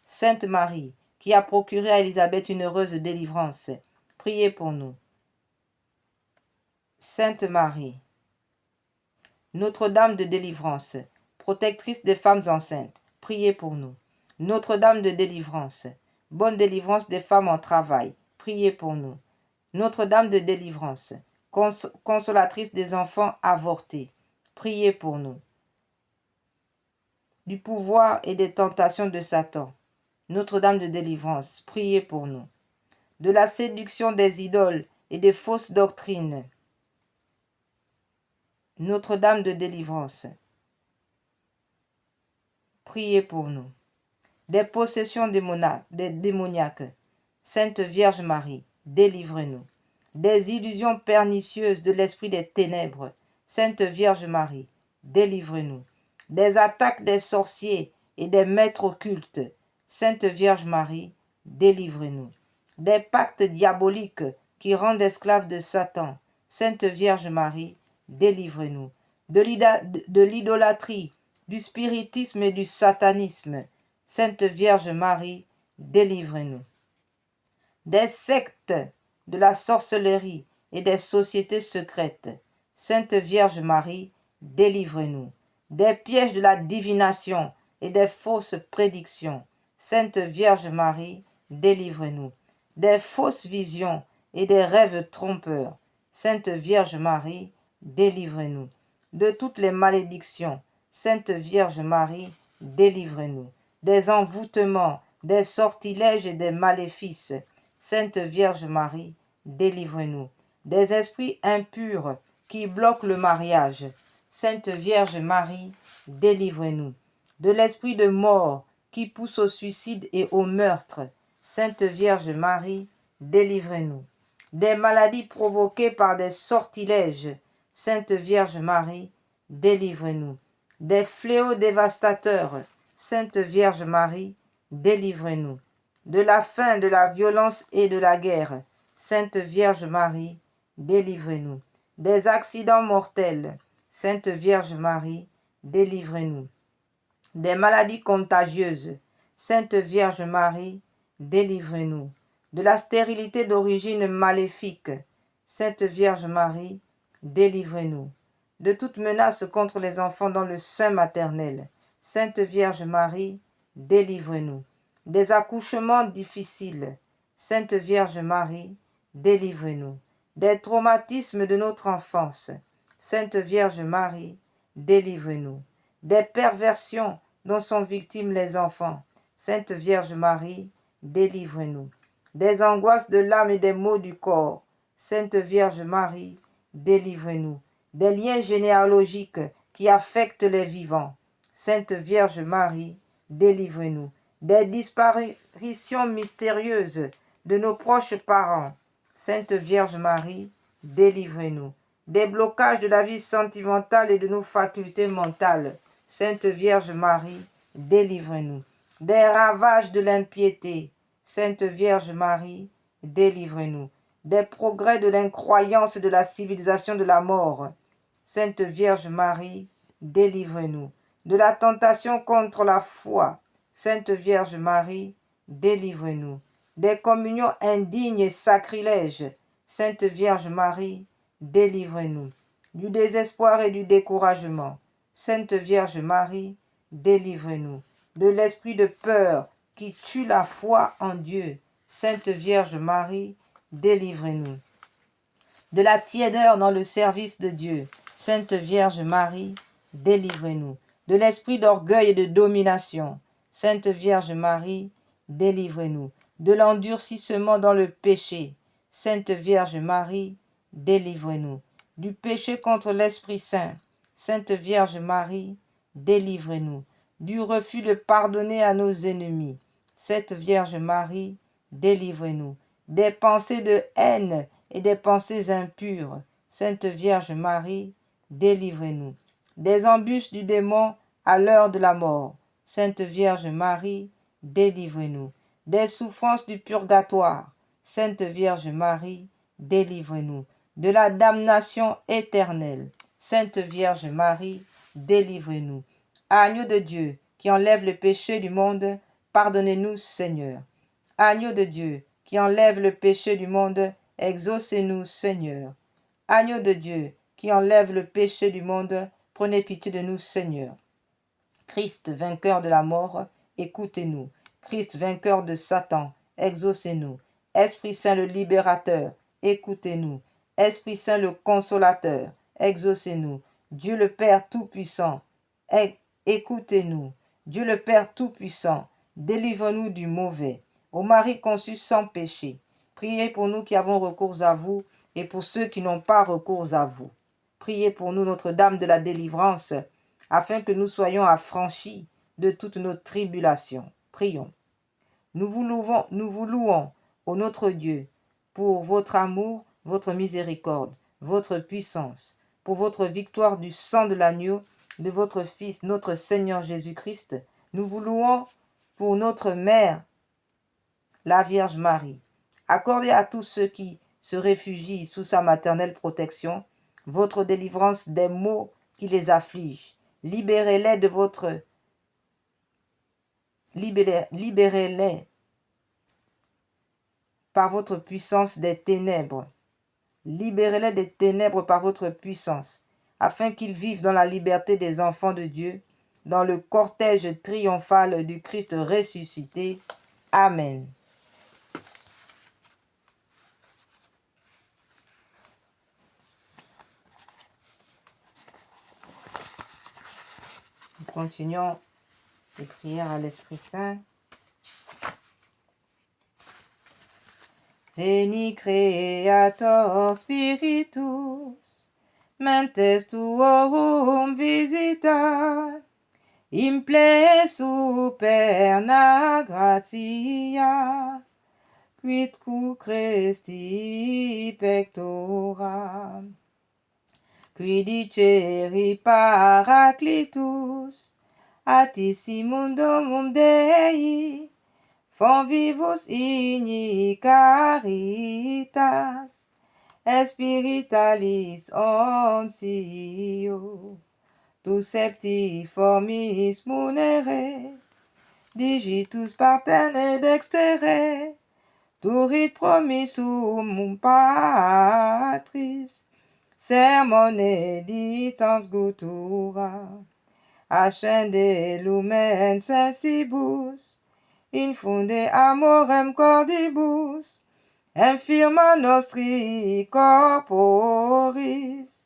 Sainte Marie, qui a procuré à Élisabeth une heureuse délivrance, priez pour nous. Sainte Marie, Notre-Dame de délivrance, protectrice des femmes enceintes, priez pour nous. Notre-Dame de délivrance, bonne délivrance des femmes en travail, priez pour nous. Notre-Dame de délivrance, consolatrice des enfants avortés, priez pour nous. Du pouvoir et des tentations de Satan, Notre-Dame de délivrance, priez pour nous. De la séduction des idoles et des fausses doctrines, Notre-Dame de délivrance, priez pour nous. Des possessions démoniaques, Sainte Vierge Marie, délivrez-nous. Des illusions pernicieuses de l'esprit des ténèbres, Sainte Vierge Marie, délivrez-nous. Des attaques des sorciers et des maîtres occultes, Sainte Vierge Marie, délivrez-nous. Des pactes diaboliques qui rendent esclaves de Satan, Sainte Vierge Marie, délivrez-nous. De l'idolâtrie, du spiritisme et du satanisme, Sainte Vierge Marie, délivrez-nous. Des sectes de la sorcellerie et des sociétés secrètes, Sainte Vierge Marie, délivrez-nous. Des pièges de la divination et des fausses prédictions, Sainte Vierge Marie, délivrez-nous. Des fausses visions et des rêves trompeurs, Sainte Vierge Marie, délivrez-nous. De toutes les malédictions, Sainte Vierge Marie, délivrez-nous. Des envoûtements, des sortilèges et des maléfices, Sainte Vierge Marie, délivrez-nous. Des esprits impurs qui bloquent le mariage, Sainte Vierge Marie, délivrez-nous. De l'esprit de mort qui pousse au suicide et au meurtre, Sainte Vierge Marie, délivrez-nous. Des maladies provoquées par des sortilèges, Sainte Vierge Marie, délivrez-nous. Des fléaux dévastateurs, Sainte Vierge Marie, délivrez-nous. De la faim, de la violence et de la guerre, Sainte Vierge Marie, délivrez-nous. Des accidents mortels, Sainte Vierge Marie, délivrez-nous. Des maladies contagieuses, Sainte Vierge Marie, délivrez-nous. De la stérilité d'origine maléfique, Sainte Vierge Marie, délivrez-nous. De toute menace contre les enfants dans le sein maternel, Sainte Vierge Marie, délivrez-nous. Des accouchements difficiles, Sainte Vierge Marie, délivrez-nous. Des traumatismes de notre enfance, Sainte Vierge Marie, délivrez-nous. Des perversions dont sont victimes les enfants, Sainte Vierge Marie, délivrez-nous. Des angoisses de l'âme et des maux du corps, Sainte Vierge Marie, délivrez-nous. Des liens généalogiques qui affectent les vivants, Sainte Vierge Marie, délivrez-nous. Des disparitions mystérieuses de nos proches parents, Sainte Vierge Marie, délivrez-nous. Des blocages de la vie sentimentale et de nos facultés mentales, Sainte Vierge Marie, délivrez-nous. Des ravages de l'impiété, Sainte Vierge Marie, délivrez-nous. Des progrès de l'incroyance et de la civilisation de la mort, Sainte Vierge Marie, délivrez-nous. De la tentation contre la foi, Sainte Vierge Marie, délivrez-nous. Des communions indignes et sacrilèges, Sainte Vierge Marie, délivrez-nous. Du désespoir et du découragement, Sainte Vierge Marie, délivrez-nous. De l'esprit de peur qui tue la foi en Dieu, Sainte Vierge Marie, délivrez-nous. De la tiédeur dans le service de Dieu, Sainte Vierge Marie, délivrez-nous. De l'esprit d'orgueil et de domination, Sainte Vierge Marie, délivrez-nous. De l'endurcissement dans le péché, Sainte Vierge Marie, délivrez-nous. Du péché contre l'Esprit Saint, Sainte Vierge Marie, délivrez-nous. Du refus de pardonner à nos ennemis, Sainte Vierge Marie, délivrez-nous. Des pensées de haine et des pensées impures, Sainte Vierge Marie, délivrez-nous. Des embûches du démon à l'heure de la mort, Sainte Vierge Marie, délivrez-nous. Des souffrances du purgatoire, Sainte Vierge Marie, délivrez-nous. De la damnation éternelle, Sainte Vierge Marie, délivrez-nous. Agneau de Dieu, qui enlève le péché du monde, pardonnez-nous, Seigneur. Agneau de Dieu, qui enlève le péché du monde, exaucez-nous, Seigneur. Agneau de Dieu, qui enlève le péché du monde, prenez pitié de nous, Seigneur. Christ, vainqueur de la mort, écoutez-nous. Christ, vainqueur de Satan, exaucez-nous. Esprit Saint le libérateur, écoutez-nous. Esprit Saint le consolateur, exaucez-nous. Dieu le Père Tout-Puissant, écoutez-nous. Dieu le Père Tout-Puissant, délivre-nous du mauvais. Ô Marie conçue sans péché, priez pour nous qui avons recours à vous et pour ceux qui n'ont pas recours à vous. Priez pour nous, Notre-Dame de la délivrance, afin que nous soyons affranchis de toutes nos tribulations. Prions. Nous vous louons, ô notre Dieu, pour votre amour, votre miséricorde, votre puissance, pour votre victoire du sang de l'agneau, de votre Fils, notre Seigneur Jésus-Christ. Nous vous louons pour notre Mère, la Vierge Marie. Accordez à tous ceux qui se réfugient sous sa maternelle protection votre délivrance des maux qui les affligent. Libérez-les de votre... Libérez-les par votre puissance des ténèbres. Libérez-les des ténèbres par votre puissance, afin qu'ils vivent dans la liberté des enfants de Dieu, dans le cortège triomphal du Christ ressuscité. Amen. Nous continuons les prières à l'Esprit Saint. Veni Creator Spiritus, mentes tuorum visita, imple superna gratia, quidque Christi pectora, qui diceri Paraclitus, atissimum domum Dei, Fonvivus igni caritas, espiritualis onsio, tu septiformis munere, digitus partene dextere, turit promissum patris, sermone ditans gutura, ascende lumen sensibus, infunde amorem cordibus, infirma nostri corporis,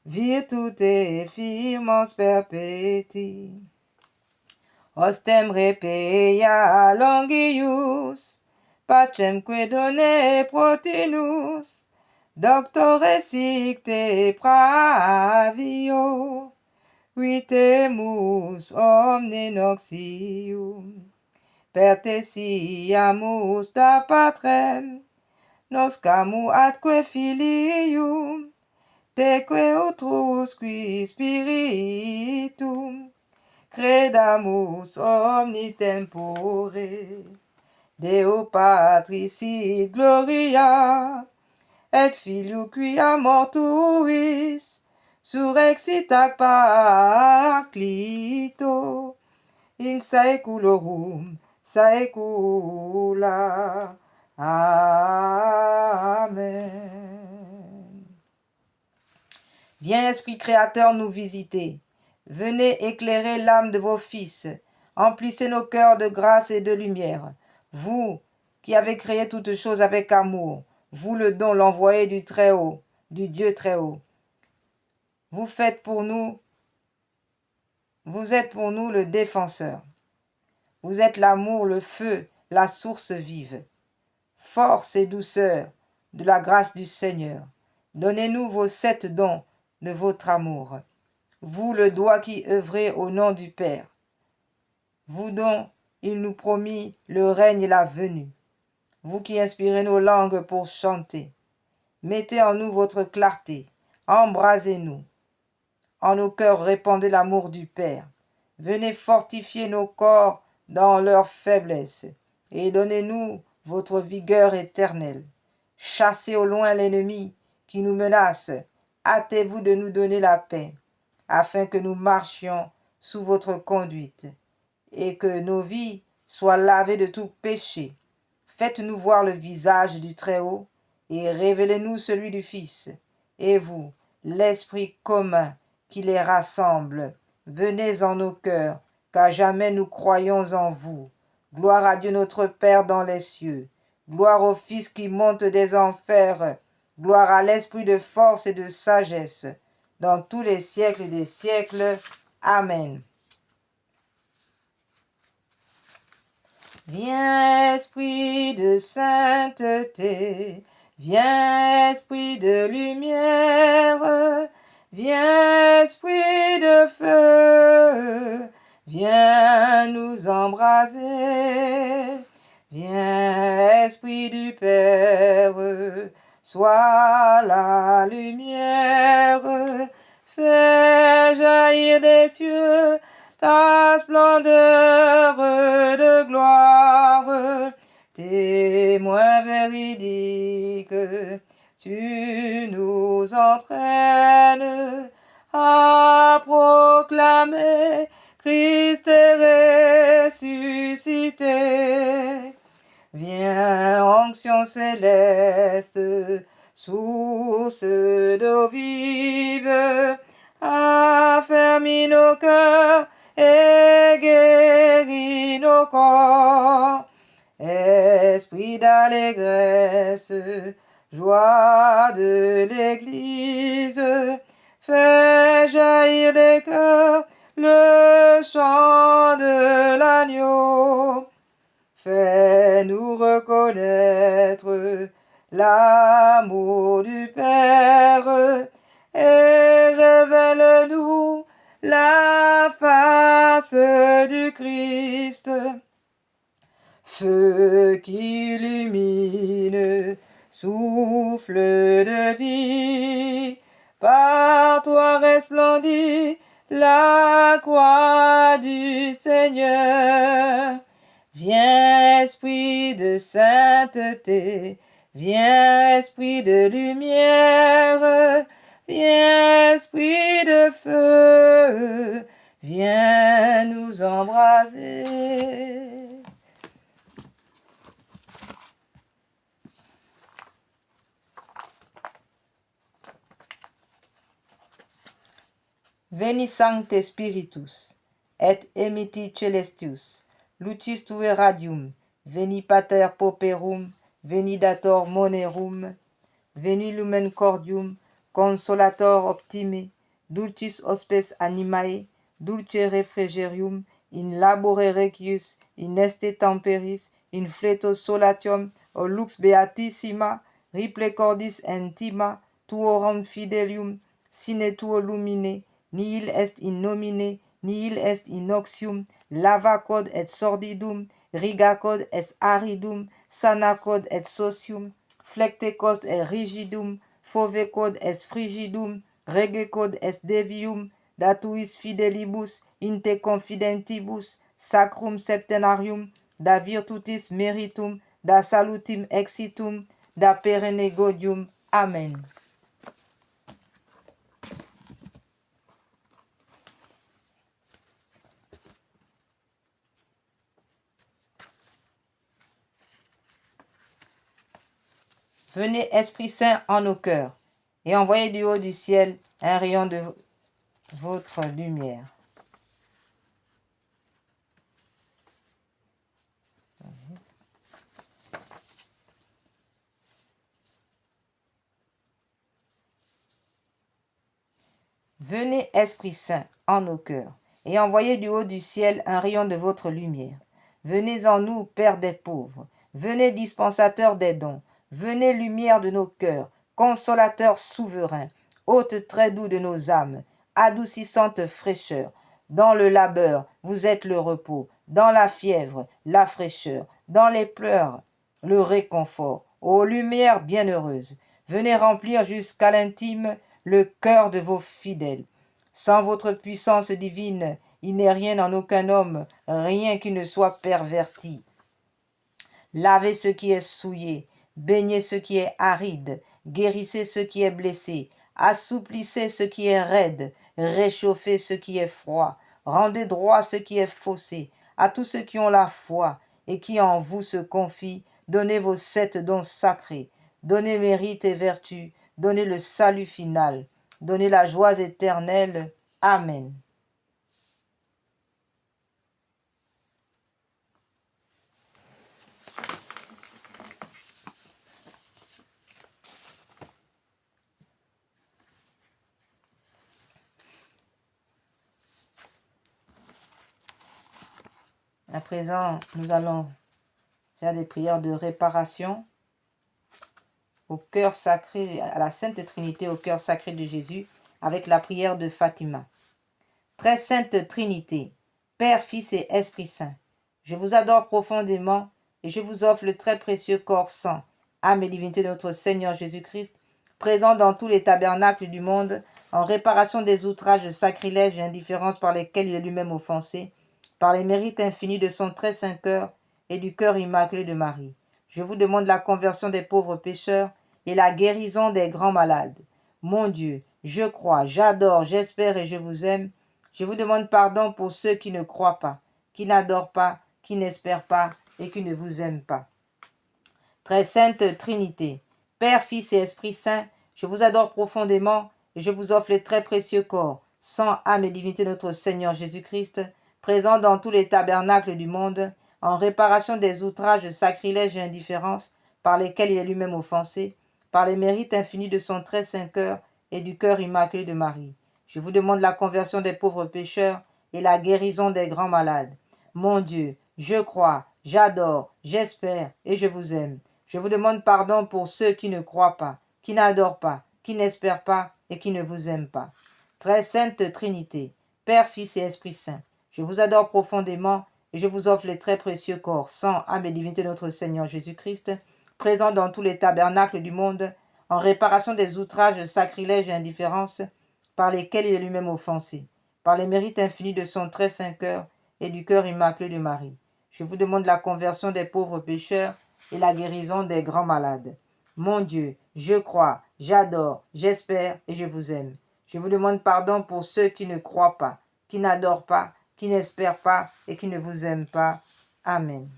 virtute firmos perpeti. Ostem repeia longius, pacemque done protinus, doctore sicte pravio, vitemus omne noxium. Pertesiamus da patrem, noscamu atque filium, teque utrusqui spiritum, credamus omni tempore. Deo Patris sit gloria, et Filio quia mortuis, surrexit ac Paraclito, in saeculorum saecula. Amen. Viens, Esprit Créateur, nous visiter. Venez éclairer l'âme de vos fils. Emplissez nos cœurs de grâce et de lumière. Vous qui avez créé toutes choses avec amour, vous le don, l'envoyé du Très-Haut, du Dieu Très-Haut. Vous êtes pour nous le défenseur. Vous êtes l'amour, le feu, la source vive. Force et douceur de la grâce du Seigneur. Donnez-nous vos 7 dons de votre amour. Vous, le doigt qui œuvrez au nom du Père. Vous dont il nous promit le règne et la venue. vous qui inspirez nos langues pour chanter. Mettez en nous votre clarté, embrasez-nous. En nos cœurs répandez l'amour du Père. Venez fortifier nos corps dans leur faiblesse et donnez-nous votre vigueur éternelle. Chassez au loin l'ennemi qui nous menace. Hâtez-vous de nous donner la paix, afin que nous marchions sous votre conduite et que nos vies soient lavées de tout péché. Faites-nous voir le visage du Très-Haut et révélez-nous celui du Fils. Et vous, l'Esprit commun qui les rassemble, venez en nos cœurs, car jamais nous croyons en vous. Gloire à Dieu notre Père dans les cieux. Gloire au Fils qui monte des enfers. Gloire à l'Esprit de force et de sagesse, dans tous les siècles des siècles. Amen. Viens, Esprit de sainteté, viens, Esprit de lumière, viens, Esprit de feu, viens nous embraser. Viens, Esprit du Père, sois la lumière, fais jaillir des cieux ta splendeur de gloire, témoin véridique, tu nous entraînes à proclamer Christ est ressuscité. Viens, onction céleste, source d'eau vive, affermis nos cœurs et guéris nos corps. Esprit d'allégresse, joie de l'Église, fais jaillir des cœurs le chant de l'agneau. Fais-nous reconnaître l'amour du Père et révèle-nous la face du Christ. Feu qui illumine, souffle de vie, par toi resplendit la croix du Seigneur. Viens, Esprit de sainteté, viens, Esprit de lumière, viens, Esprit de feu, viens nous embraser. Veni Sancte Spiritus, et emiti celestius, lucis tue radium, veni pater pauperum, veni dator monerum, veni lumen cordium, consolator optime, dulcis hospes animae, dulce refrigerium, in labore requius, in este temperis, in fleto solatium, o lux beatissima, riple cordis intima, tuorum fidelium, sine tuo lumine, nihil est in nomine, nihil est in oxium, lava quod et sordidum, riga quod est aridum, sana quod et socium, flecte quod est rigidum, fove quod est frigidum, rege quod est devium, datuis fidelibus, in te confidentibus, sacrum septenarium, da virtutis meritum, da salutim exitum, da perenne gaudium. Amen. Venez, Esprit Saint, en nos cœurs, et envoyez du haut du ciel un rayon de votre lumière. Venez, Esprit Saint, en nos cœurs, et envoyez du haut du ciel un rayon de votre lumière. Venez en nous, Père des pauvres, venez, dispensateur des dons, venez, lumière de nos cœurs, consolateur souverain, hôte très doux de nos âmes, adoucissante fraîcheur. Dans le labeur, vous êtes le repos, dans la fièvre, la fraîcheur, dans les pleurs, le réconfort. Ô lumière bienheureuse, venez remplir jusqu'à l'intime le cœur de vos fidèles. Sans votre puissance divine, il n'est rien en aucun homme, rien qui ne soit perverti. Lavez ce qui est souillé, baignez ce qui est aride, guérissez ce qui est blessé, assouplissez ce qui est raide, réchauffez ce qui est froid, rendez droit ce qui est faussé. À tous ceux qui ont la foi et qui en vous se confient, donnez vos 7 dons sacrés, donnez mérite et vertu, donnez le salut final, donnez la joie éternelle. Amen. À présent, nous allons faire des prières de réparation au cœur sacré, à la Sainte Trinité, au cœur sacré de Jésus, avec la prière de Fatima. Très Sainte Trinité, Père, Fils et Esprit Saint, je vous adore profondément et je vous offre le très précieux corps, sang, âme et divinité de notre Seigneur Jésus-Christ, présent dans tous les tabernacles du monde, en réparation des outrages, sacrilèges et indifférences par lesquels il est lui-même offensé, par les mérites infinis de son très saint cœur et du cœur immaculé de Marie. Je vous demande la conversion des pauvres pécheurs et la guérison des grands malades. Mon Dieu, je crois, j'adore, j'espère et je vous aime. Je vous demande pardon pour ceux qui ne croient pas, qui n'adorent pas, qui n'espèrent pas et qui ne vous aiment pas. Très Sainte Trinité, Père, Fils et Esprit Saint, je vous adore profondément et je vous offre les très précieux corps, sang, âme et divinité de notre Seigneur Jésus-Christ, présent dans tous les tabernacles du monde, en réparation des outrages, sacrilèges et indifférences par lesquels il est lui-même offensé, par les mérites infinis de son très saint cœur et du cœur immaculé de Marie. Je vous demande la conversion des pauvres pécheurs et la guérison des grands malades. Mon Dieu, je crois, j'adore, j'espère et je vous aime. Je vous demande pardon pour ceux qui ne croient pas, qui n'adorent pas, qui n'espèrent pas et qui ne vous aiment pas. Très Sainte Trinité, Père, Fils et Esprit Saint, je vous adore profondément et je vous offre les très précieux corps, sang, âme et divinité de notre Seigneur Jésus-Christ, présent dans tous les tabernacles du monde, en réparation des outrages, sacrilèges et indifférences par lesquels il est lui-même offensé, par les mérites infinis de son très saint cœur et du cœur immaculé de Marie. Je vous demande la conversion des pauvres pécheurs et la guérison des grands malades. Mon Dieu, je crois, j'adore, j'espère et je vous aime. Je vous demande pardon pour ceux qui ne croient pas, qui n'adorent pas, qui n'espèrent pas et qui ne vous aiment pas. Amen.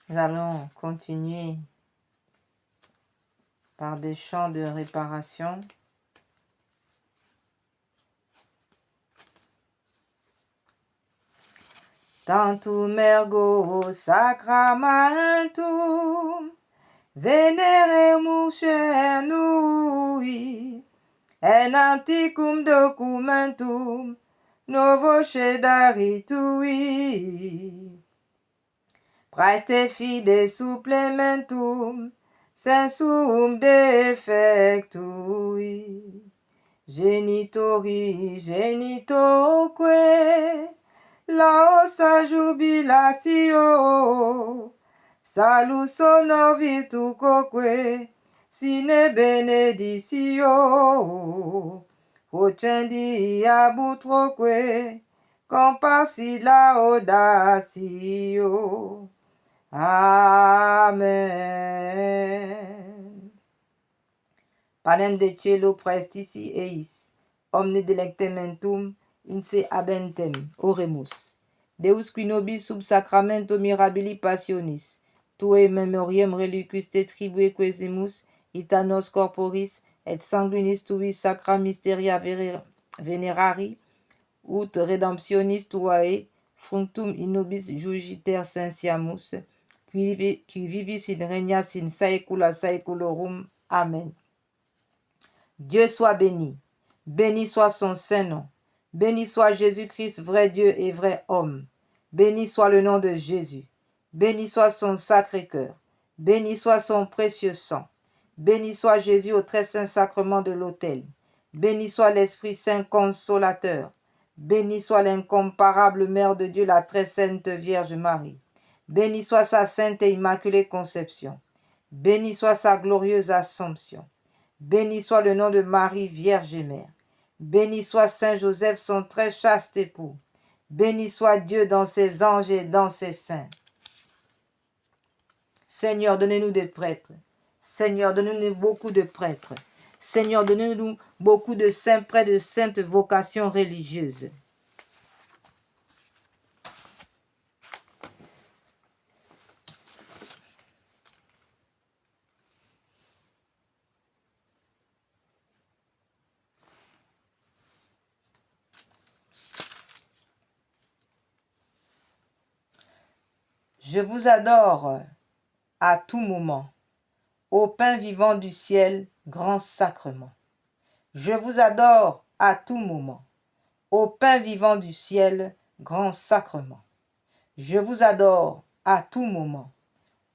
Nous allons continuer par des chants de réparation. Tantum ergo sacramentum veneremus cernui, en anticum documentum novo cedaritui. Praeste fide supplementum sensum defectui, genitori genitoque, laosa jubilatio, salus honor virtucoque, sine beneditio, procendi abutroque, compassi laudatio. Amen. Panem de cielo praestici eis, omne delectementum in se habentem, oremus. Deus qui nobis sub sacramento mirabili passionis, tue memoriem reliquis te tribue quesimus, ita nos corporis, et sanguinis tui sacra mysteria venerari, ut redemptionis tuae, fructum in nobis jugiter sensiamus, qui vivis in regnas in saecula saeculorum. Amen. Dieu soit béni, béni soit son saint nom, Béni soit Jésus-Christ, vrai Dieu et vrai homme. Béni soit le nom de Jésus. Béni soit son sacré cœur. Béni soit son précieux sang. Béni soit Jésus au très saint sacrement de l'autel. Béni soit l'Esprit Saint consolateur. Béni soit l'incomparable Mère de Dieu, la très sainte Vierge Marie. Béni soit sa sainte et immaculée conception. Béni soit sa glorieuse Assomption. Béni soit le nom de Marie, Vierge et Mère. Béni soit Saint Joseph, son très chaste époux. Béni soit Dieu dans ses anges et dans ses saints. Seigneur, donnez-nous des prêtres. Seigneur, donnez-nous beaucoup de prêtres. Seigneur, donnez-nous beaucoup de saints près de saintes vocations religieuses. Je vous adore à tout moment, ô pain vivant du ciel, grand sacrement. Je vous adore à tout moment, ô pain vivant du ciel, grand sacrement. Je vous adore à tout moment,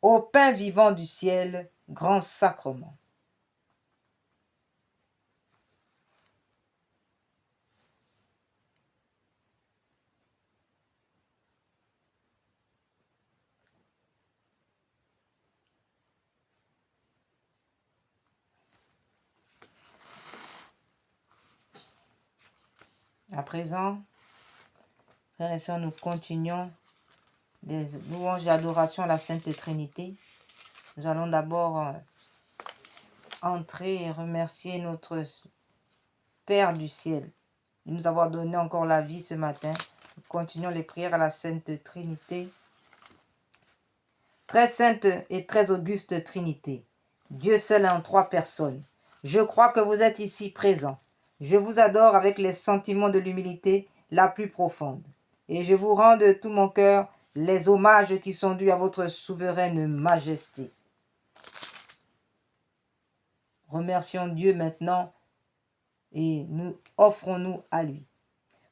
ô pain vivant du ciel, grand sacrement. À présent, frères et sœurs, nous continuons des louanges et adorations à la Sainte Trinité. Nous allons d'abord entrer et remercier notre Père du ciel de nous avoir donné encore la vie ce matin. Nous continuons les prières à la Sainte Trinité. Très sainte et très auguste Trinité, Dieu seul en trois personnes, je crois que vous êtes ici présents. Je vous adore avec les sentiments de l'humilité la plus profonde. Et je vous rends de tout mon cœur les hommages qui sont dus à votre souveraine majesté. Remercions Dieu maintenant et nous offrons-nous à lui.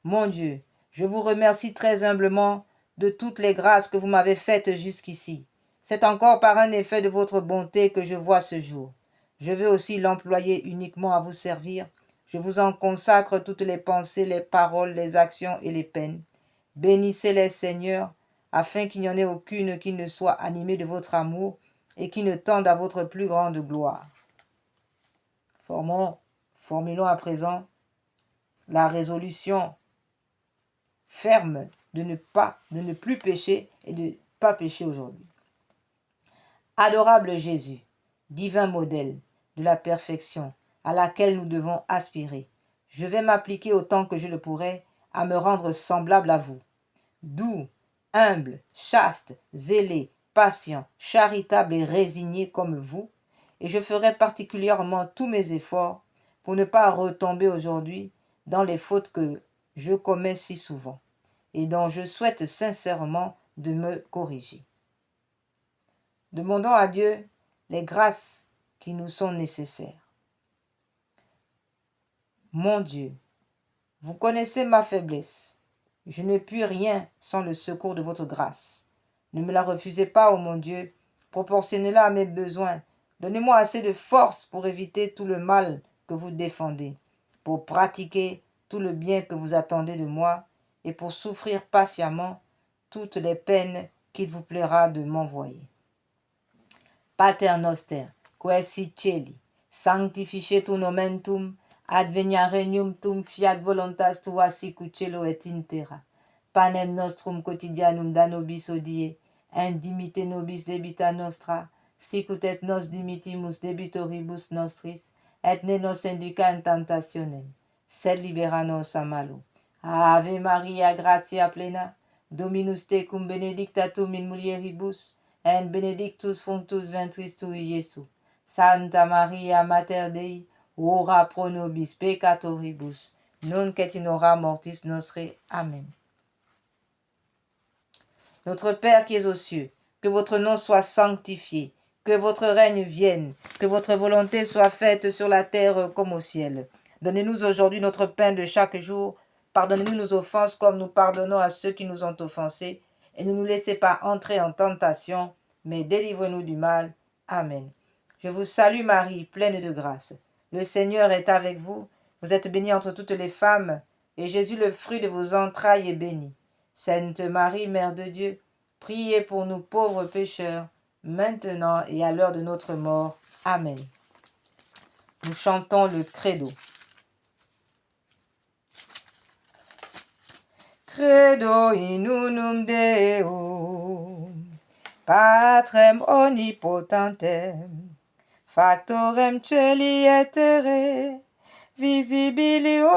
Mon Dieu, je vous remercie très humblement de toutes les grâces que vous m'avez faites jusqu'ici. C'est encore par un effet de votre bonté que je vois ce jour. Je veux aussi l'employer uniquement à vous servir. Je vous en consacre toutes les pensées, les paroles, les actions et les peines. Bénissez-les, Seigneur, afin qu'il n'y en ait aucune qui ne soit animée de votre amour et qui ne tende à votre plus grande gloire. Formulons à présent la résolution ferme de ne plus pécher et de ne pas pécher aujourd'hui. Adorable Jésus, divin modèle de la perfection à laquelle nous devons aspirer, je vais m'appliquer autant que je le pourrai à me rendre semblable à vous. Doux, humble, chaste, zélé, patient, charitable et résigné comme vous, et je ferai particulièrement tous mes efforts pour ne pas retomber aujourd'hui dans les fautes que je commets si souvent et dont je souhaite sincèrement de me corriger. Demandons à Dieu les grâces qui nous sont nécessaires. Mon Dieu, vous connaissez ma faiblesse. Je ne puis rien sans le secours de votre grâce. Ne me la refusez pas, ô mon Dieu, proportionnez-la à mes besoins. Donnez-moi assez de force pour éviter tout le mal que vous défendez, pour pratiquer tout le bien que vous attendez de moi et pour souffrir patiemment toutes les peines qu'il vous plaira de m'envoyer. Pater noster, quae sit celi, sanctificetur nomen tuum, advenia regnum tuum, fiat voluntas tua sicut cielo et in terra. Panem nostrum quotidianum da nobis hodie, indimite nobis debita nostra, sicut et nos dimitimus debitoribus nostris, et ne nos induca in tentationem, sed libera nos a malo. Ave Maria, gratia plena, Dominus tecum benedicta tu in mulieribus, et benedictus fructus ventris tui, Iesus. Santa Maria, Mater Dei, ora pro nobis peccatoribus, nunc et in hora mortis nostre. Amen. Notre Père qui es aux cieux, que votre nom soit sanctifié, que votre règne vienne, que votre volonté soit faite sur la terre comme au ciel. Donnez-nous aujourd'hui notre pain de chaque jour. Pardonnez-nous nos offenses comme nous pardonnons à ceux qui nous ont offensés. Et ne nous laissez pas entrer en tentation, mais délivrez-nous du mal. Amen. Je vous salue Marie, pleine de grâce. Le Seigneur est avec vous. Vous êtes bénie entre toutes les femmes, et Jésus, le fruit de vos entrailles, est béni. Sainte Marie, Mère de Dieu, priez pour nous pauvres pécheurs, maintenant et à l'heure de notre mort. Amen. Nous chantons le credo. Credo in unum Deum, Patrem omnipotentem, Factorem celi et terrae, visibilium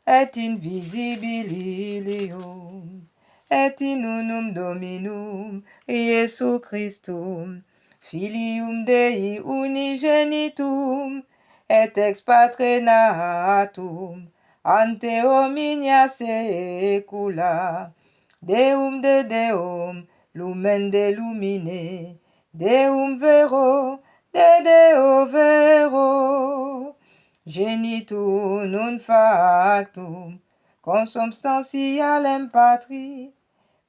et invisibilium, et in unum Dominum Iesu Christum, Filium Dei unigenitum, et ex Patre natum, ante omnia saecula, Deum de Deum, lumen de lumine, Deum vero, de Deo vero, genitum non factum, consubstantialem Patri,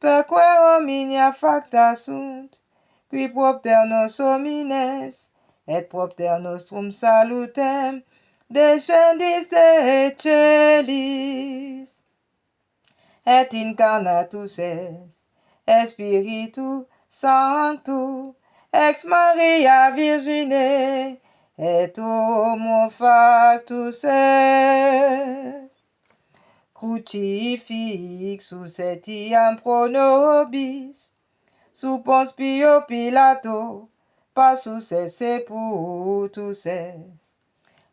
perque omnia facta sunt, qui propter nos homines, et propter nostrum salutem, descendis de celis, et incarnatus est, Spiritu Sanctu, ex Maria Virgine, et homo factus est. Crucifixus etiam pro nobis, sub Pons Pio Pilato, passus et sepultus est.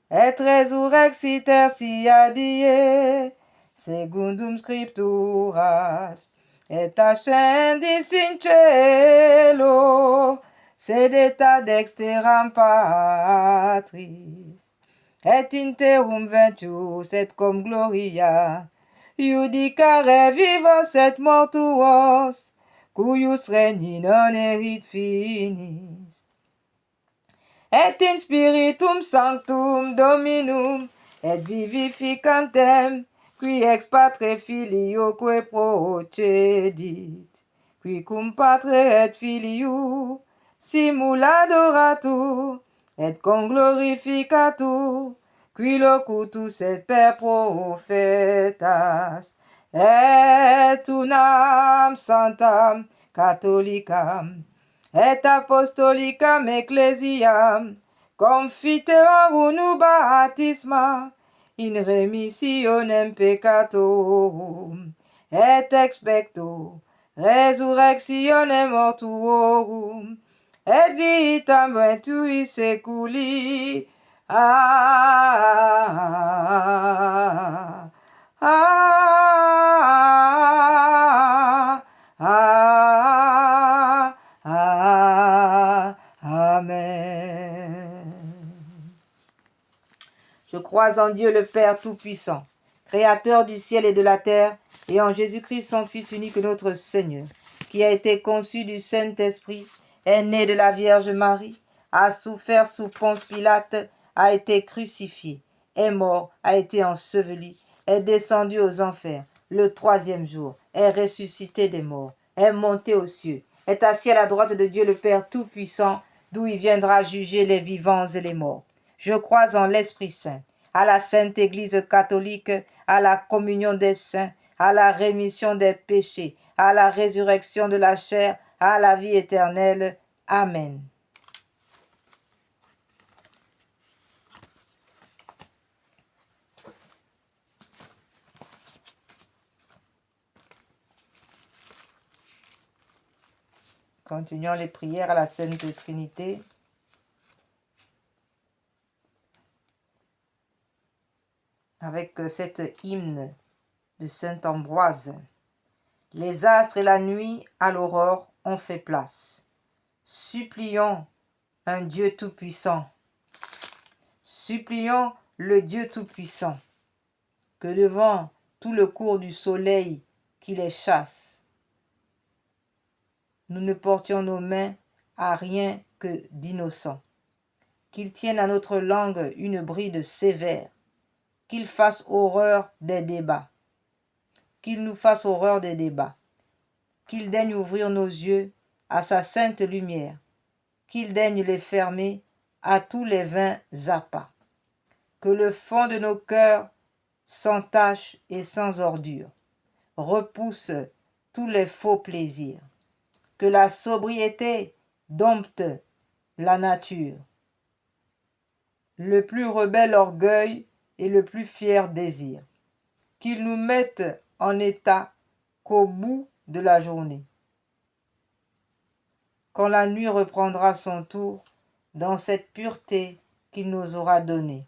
Et resurrexit tertia die, secundum scripturas, et ascendis in cielo, sedet ad dexteram Patris, et in terrum ventius et cum gloria, judicare vivos et mortuos, cuius regni non erit finis. Et in Spiritum Sanctum Dominum, et vivificantem, qui ex Patre Filioque procedit, qui cum Patre et Filio simul adoratur, et conglorificatur, qui locutus et per profetas, et unam sanctam catholicam, et apostolicam ecclesiam, confiteorum baptisma, in remissionem peccatorum, et expecto resurrectionem mortuorum, et vitam ventui seculi. Amen. Je crois en Dieu le Père Tout-Puissant, Créateur du ciel et de la terre, et en Jésus-Christ, son Fils unique, notre Seigneur, qui a été conçu du Saint-Esprit, est né de la Vierge Marie, a souffert sous Ponce Pilate, a été crucifié, est mort, a été enseveli, est descendu aux enfers, le troisième jour, est ressuscité des morts, est monté aux cieux, est assis à la droite de Dieu le Père Tout-Puissant, d'où il viendra juger les vivants et les morts. Je crois en l'Esprit Saint, à la Sainte Église catholique, à la communion des saints, à la rémission des péchés, à la résurrection de la chair, à la vie éternelle. Amen. Continuons les prières à la Sainte Trinité. Avec cet hymne de saint Ambroise. Les astres et la nuit à l'aurore ont fait place. Supplions un Dieu tout-puissant. Supplions le Dieu tout-puissant, que devant tout le cours du soleil qui les chasse, nous ne portions nos mains à rien que d'innocent. Qu'il tienne à notre langue une bride sévère, qu'il fasse horreur des débats, qu'il nous fasse horreur des débats, qu'il daigne ouvrir nos yeux à sa sainte lumière, qu'il daigne les fermer à tous les vains appâts, que le fond de nos cœurs, sans tache et sans ordure, repousse tous les faux plaisirs, que la sobriété dompte la nature, le plus rebelle orgueil et le plus fier désir, qu'il nous mette en état qu'au bout de la journée, quand la nuit reprendra son tour, dans cette pureté qu'il nous aura donnée,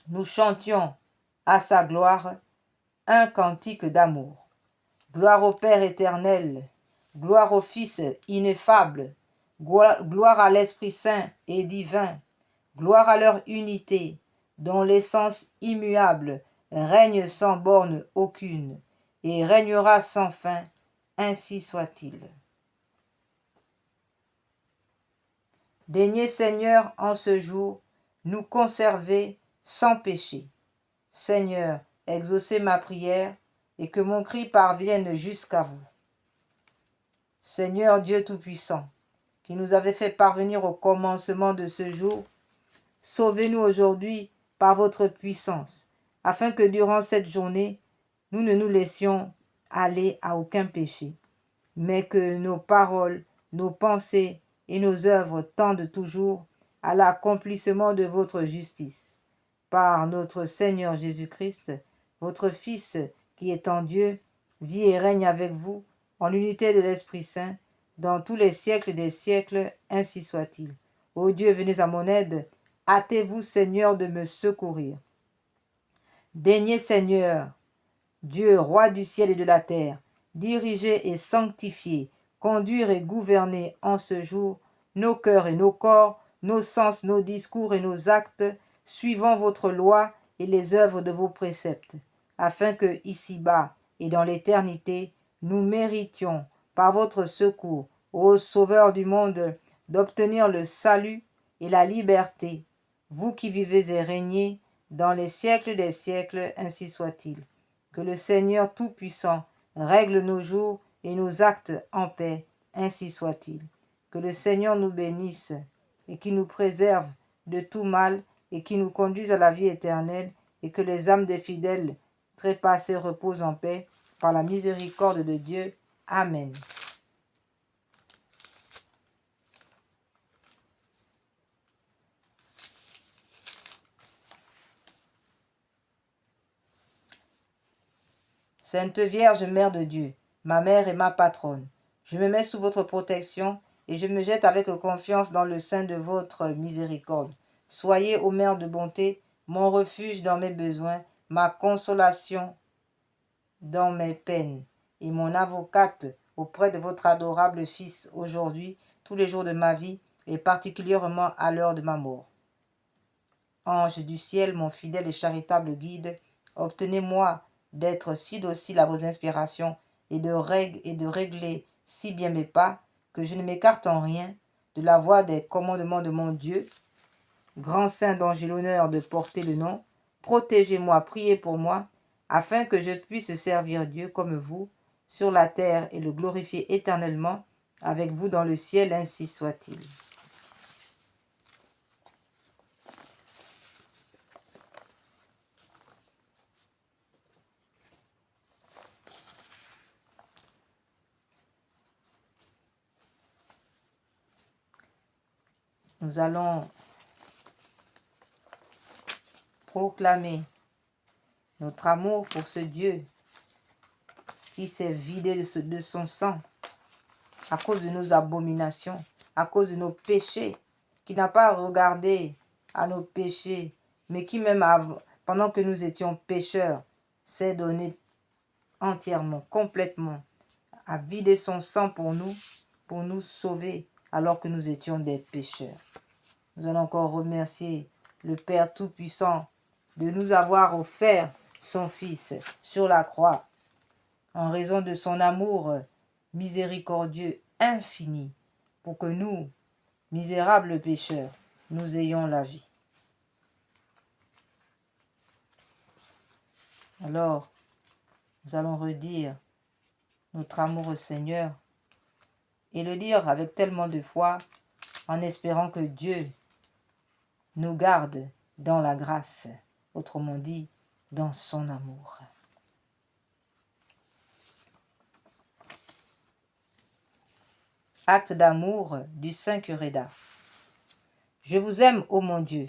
nous chantions à sa gloire un cantique d'amour. Gloire au Père éternel, gloire au Fils ineffable, gloire à l'Esprit Saint et divin, gloire à leur unité, dont l'essence immuable règne sans borne aucune, et régnera sans fin, ainsi soit-il. Daignez, Seigneur, en ce jour, nous conserver sans péché. Seigneur, exaucez ma prière, et que mon cri parvienne jusqu'à vous. Seigneur Dieu Tout-Puissant, qui nous avez fait parvenir au commencement de ce jour, sauvez-nous aujourd'hui par votre puissance, afin que durant cette journée, nous ne nous laissions aller à aucun péché, mais que nos paroles, nos pensées et nos œuvres tendent toujours à l'accomplissement de votre justice. Par notre Seigneur Jésus-Christ, votre Fils, qui est en Dieu, vit et règne avec vous, en l'unité de l'Esprit Saint, dans tous les siècles des siècles, ainsi soit-il. Ô Dieu, venez à mon aide, hâtez-vous, Seigneur, de me secourir. Daignez, Seigneur, Dieu, roi du ciel et de la terre, diriger et sanctifier, conduire et gouverner en ce jour nos cœurs et nos corps, nos sens, nos discours et nos actes, suivant votre loi et les œuvres de vos préceptes, afin que, ici-bas et dans l'éternité, nous méritions, par votre secours, ô Sauveur du monde, d'obtenir le salut et la liberté, vous qui vivez et régnez dans les siècles des siècles, ainsi soit-il. Que le Seigneur Tout-Puissant règle nos jours et nos actes en paix, ainsi soit-il. Que le Seigneur nous bénisse et qui nous préserve de tout mal et qui nous conduise à la vie éternelle, et que les âmes des fidèles trépassés reposent en paix par la miséricorde de Dieu. Amen. Sainte Vierge, Mère de Dieu, ma mère et ma patronne, je me mets sous votre protection et je me jette avec confiance dans le sein de votre miséricorde. Soyez, ô Mère de bonté, mon refuge dans mes besoins, ma consolation dans mes peines, et mon avocate auprès de votre adorable Fils aujourd'hui, tous les jours de ma vie, et particulièrement à l'heure de ma mort. Ange du ciel, mon fidèle et charitable guide, obtenez-moi d'être si docile à vos inspirations et de régler si bien mes pas, que je ne m'écarte en rien de la voie des commandements de mon Dieu. Grand saint dont j'ai l'honneur de porter le nom, protégez-moi, priez pour moi, afin que je puisse servir Dieu comme vous sur la terre et le glorifier éternellement avec vous dans le ciel, ainsi soit-il. Nous allons proclamer notre amour pour ce Dieu qui s'est vidé de son sang à cause de nos abominations, à cause de nos péchés, qui n'a pas regardé à nos péchés, mais qui même pendant que nous étions pécheurs, s'est donné entièrement, complètement, à vider son sang pour nous sauver alors que nous étions des pécheurs. Nous allons encore remercier le Père Tout-Puissant de nous avoir offert son Fils sur la croix en raison de son amour miséricordieux infini pour que nous, misérables pécheurs, nous ayons la vie. Alors, nous allons redire notre amour au Seigneur et le dire avec tellement de foi en espérant que Dieu nous garde dans la grâce, autrement dit, dans son amour. Acte d'amour du Saint curé d'Ars. Je vous aime, ô mon Dieu,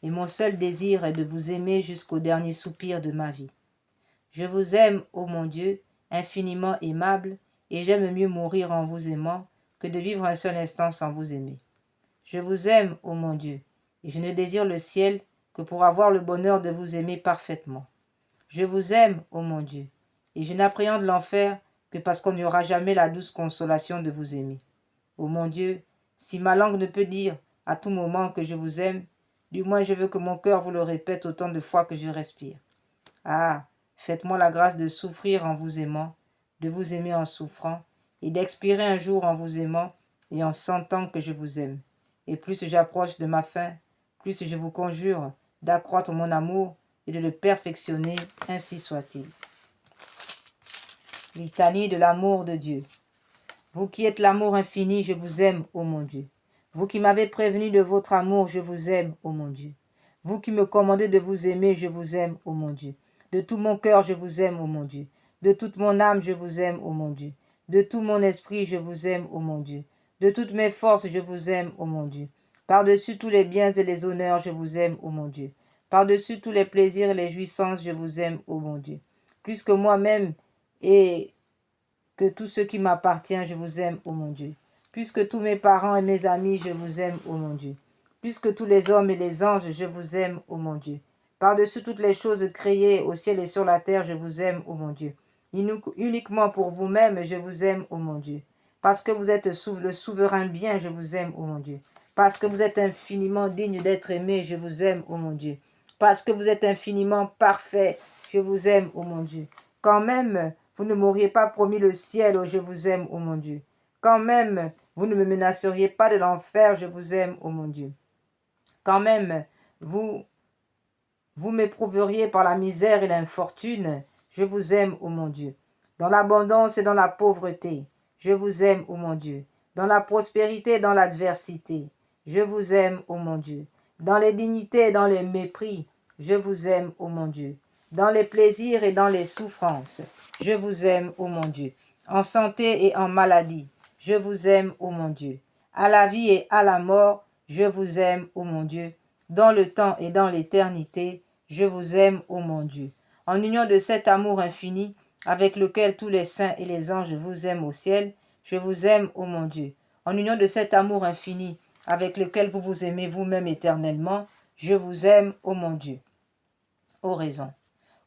et mon seul désir est de vous aimer jusqu'au dernier soupir de ma vie. Je vous aime, ô mon Dieu, infiniment aimable, et j'aime mieux mourir en vous aimant que de vivre un seul instant sans vous aimer. Je vous aime, ô mon Dieu, et je ne désire le ciel que pour avoir le bonheur de vous aimer parfaitement. Je vous aime, ô mon Dieu, et je n'appréhende l'enfer que parce qu'on n'y aura jamais la douce consolation de vous aimer. Ô mon Dieu, si ma langue ne peut dire à tout moment que je vous aime, du moins je veux que mon cœur vous le répète autant de fois que je respire. Ah, faites-moi la grâce de souffrir en vous aimant, de vous aimer en souffrant, et d'expirer un jour en vous aimant et en sentant que je vous aime. Et plus j'approche de ma fin, plus je vous conjure d'accroître mon amour et de le perfectionner, ainsi soit-il. Litanie de l'amour de Dieu. Vous qui êtes l'amour infini, je vous aime, ô mon Dieu. Vous qui m'avez prévenu de votre amour, je vous aime, ô mon Dieu. Vous qui me commandez de vous aimer, je vous aime, ô mon Dieu. De tout mon cœur, je vous aime, ô mon Dieu. De toute mon âme, je vous aime, ô mon Dieu. De tout mon esprit, je vous aime, ô mon Dieu. De toutes mes forces, je vous aime, ô mon Dieu. Par-dessus tous les biens et les honneurs, je vous aime, ô mon Dieu. Par-dessus tous les plaisirs et les jouissances, je vous aime, ô mon Dieu. Plus que moi-même et que tout ce qui m'appartient, je vous aime, ô mon Dieu. Plus que tous mes parents et mes amis, je vous aime, ô mon Dieu. Plus que tous les hommes et les anges, je vous aime, ô mon Dieu. Par-dessus toutes les choses créées au ciel et sur la terre, je vous aime, ô mon Dieu. Uniquement pour vous-même, je vous aime, ô mon Dieu. Parce que vous êtes le souverain bien, je vous aime, ô mon Dieu. Parce que vous êtes infiniment digne d'être aimé, je vous aime, ô mon Dieu. Parce que vous êtes infiniment parfait, je vous aime, ô mon Dieu. Quand même, vous ne m'auriez pas promis le ciel, oh je vous aime, ô mon Dieu. Quand même, vous ne me menaceriez pas de l'enfer, je vous aime, ô mon Dieu. Quand même, vous m'éprouveriez par la misère et l'infortune, je vous aime, ô mon Dieu. Dans l'abondance et dans la pauvreté, je vous aime, ô mon Dieu. Dans la prospérité et dans l'adversité, je vous aime, ô mon Dieu. Dans les dignités et dans les mépris, je vous aime, ô mon Dieu. Dans les plaisirs et dans les souffrances, je vous aime, ô mon Dieu. En santé et en maladie, je vous aime, ô mon Dieu. À la vie et à la mort, je vous aime, ô mon Dieu. Dans le temps et dans l'éternité, je vous aime, ô mon Dieu. En union de cet amour infini, avec lequel tous les saints et les anges vous aiment au ciel, je vous aime, ô mon Dieu. En union de cet amour infini, avec lequel vous vous aimez vous-même éternellement, je vous aime, ô mon Dieu. Oraison.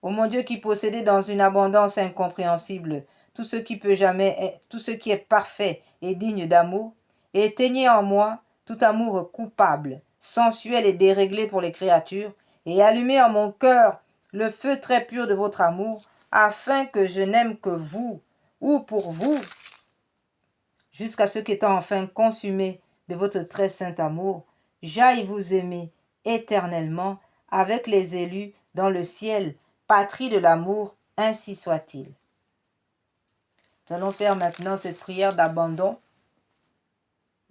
Ô mon Dieu qui possédez dans une abondance incompréhensible tout ce qui peut jamais, tout ce qui est parfait et digne d'amour, et éteignez en moi tout amour coupable, sensuel et déréglé pour les créatures, et allumez en mon cœur le feu très pur de votre amour, afin que je n'aime que vous, ou pour vous, jusqu'à ce qu'étant enfin consumé de votre très saint amour, j'aille vous aimer éternellement avec les élus dans le ciel, patrie de l'amour, ainsi soit-il. Nous allons faire maintenant cette prière d'abandon.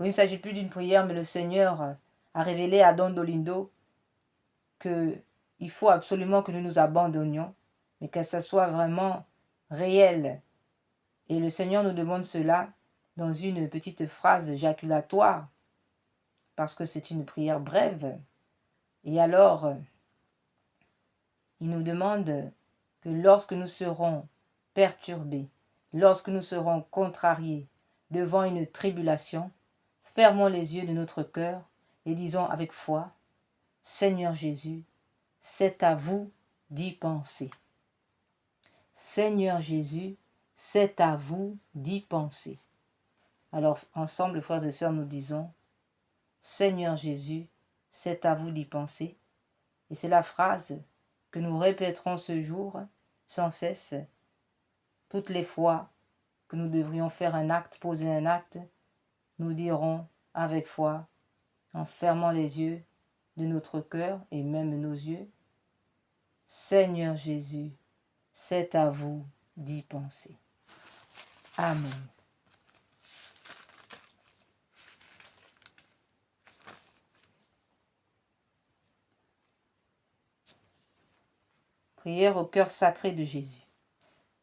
Il ne s'agit plus d'une prière, mais le Seigneur a révélé à Don Dolindo qu'il faut absolument que nous nous abandonnions, mais que ça soit vraiment réel. Et le Seigneur nous demande cela dans une petite phrase jaculatoire, parce que c'est une prière brève. Et alors, il nous demande que lorsque nous serons perturbés, lorsque nous serons contrariés devant une tribulation, fermons les yeux de notre cœur et disons avec foi, Seigneur Jésus, c'est à vous d'y penser. Seigneur Jésus, c'est à vous d'y penser. Alors, ensemble, frères et sœurs, nous disons, Seigneur Jésus, c'est à vous d'y penser. Et c'est la phrase que nous répéterons ce jour sans cesse. Toutes les fois que nous devrions faire un acte, poser un acte, nous dirons avec foi, en fermant les yeux de notre cœur et même nos yeux, Seigneur Jésus, c'est à vous d'y penser. Amen. Prière au cœur sacré de Jésus.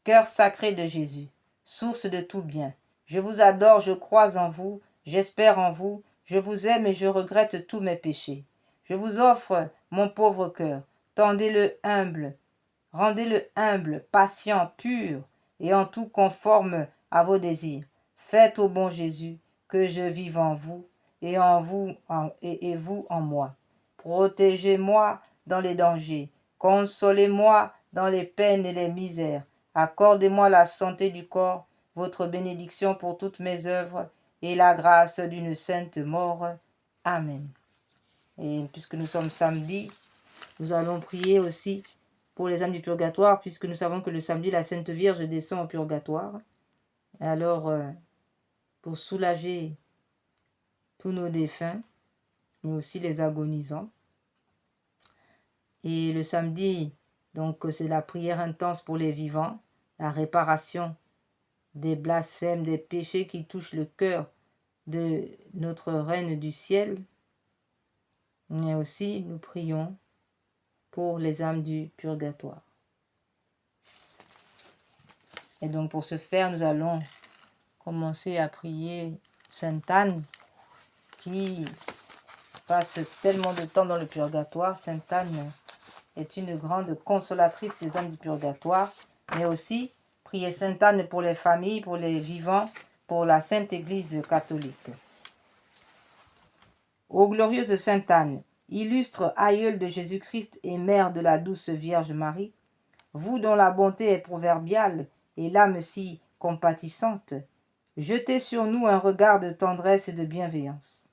Cœur sacré de Jésus, source de tout bien, je vous adore, je crois en vous, j'espère en vous, je vous aime et je regrette tous mes péchés. Je vous offre mon pauvre cœur, tendez-le humble, rendez-le humble, patient, pur, et en tout conforme à vos désirs. Faites au bon Jésus que je vive en vous, et en vous et vous en moi. Protégez-moi dans les dangers, consolez-moi dans les peines et les misères. Accordez-moi la santé du corps, votre bénédiction pour toutes mes œuvres, et la grâce d'une sainte mort. Amen. Et puisque nous sommes samedi, nous allons prier aussi pour les âmes du purgatoire, puisque nous savons que le samedi, la Sainte Vierge descend au purgatoire. Alors, pour soulager tous nos défunts, mais aussi les agonisants. Et le samedi, donc c'est la prière intense pour les vivants, la réparation des blasphèmes, des péchés qui touchent le cœur de notre Reine du ciel. Mais aussi, nous prions pour les âmes du purgatoire. Et donc pour ce faire, nous allons commencer à prier Sainte Anne, qui passe tellement de temps dans le purgatoire. Sainte Anne est une grande consolatrice des âmes du purgatoire, mais aussi prier Sainte Anne pour les familles, pour les vivants, pour la Sainte Église catholique. Ô glorieuse Sainte Anne, illustre aïeule de Jésus-Christ et mère de la douce Vierge Marie, vous dont la bonté est proverbiale et l'âme si compatissante, jetez sur nous un regard de tendresse et de bienveillance.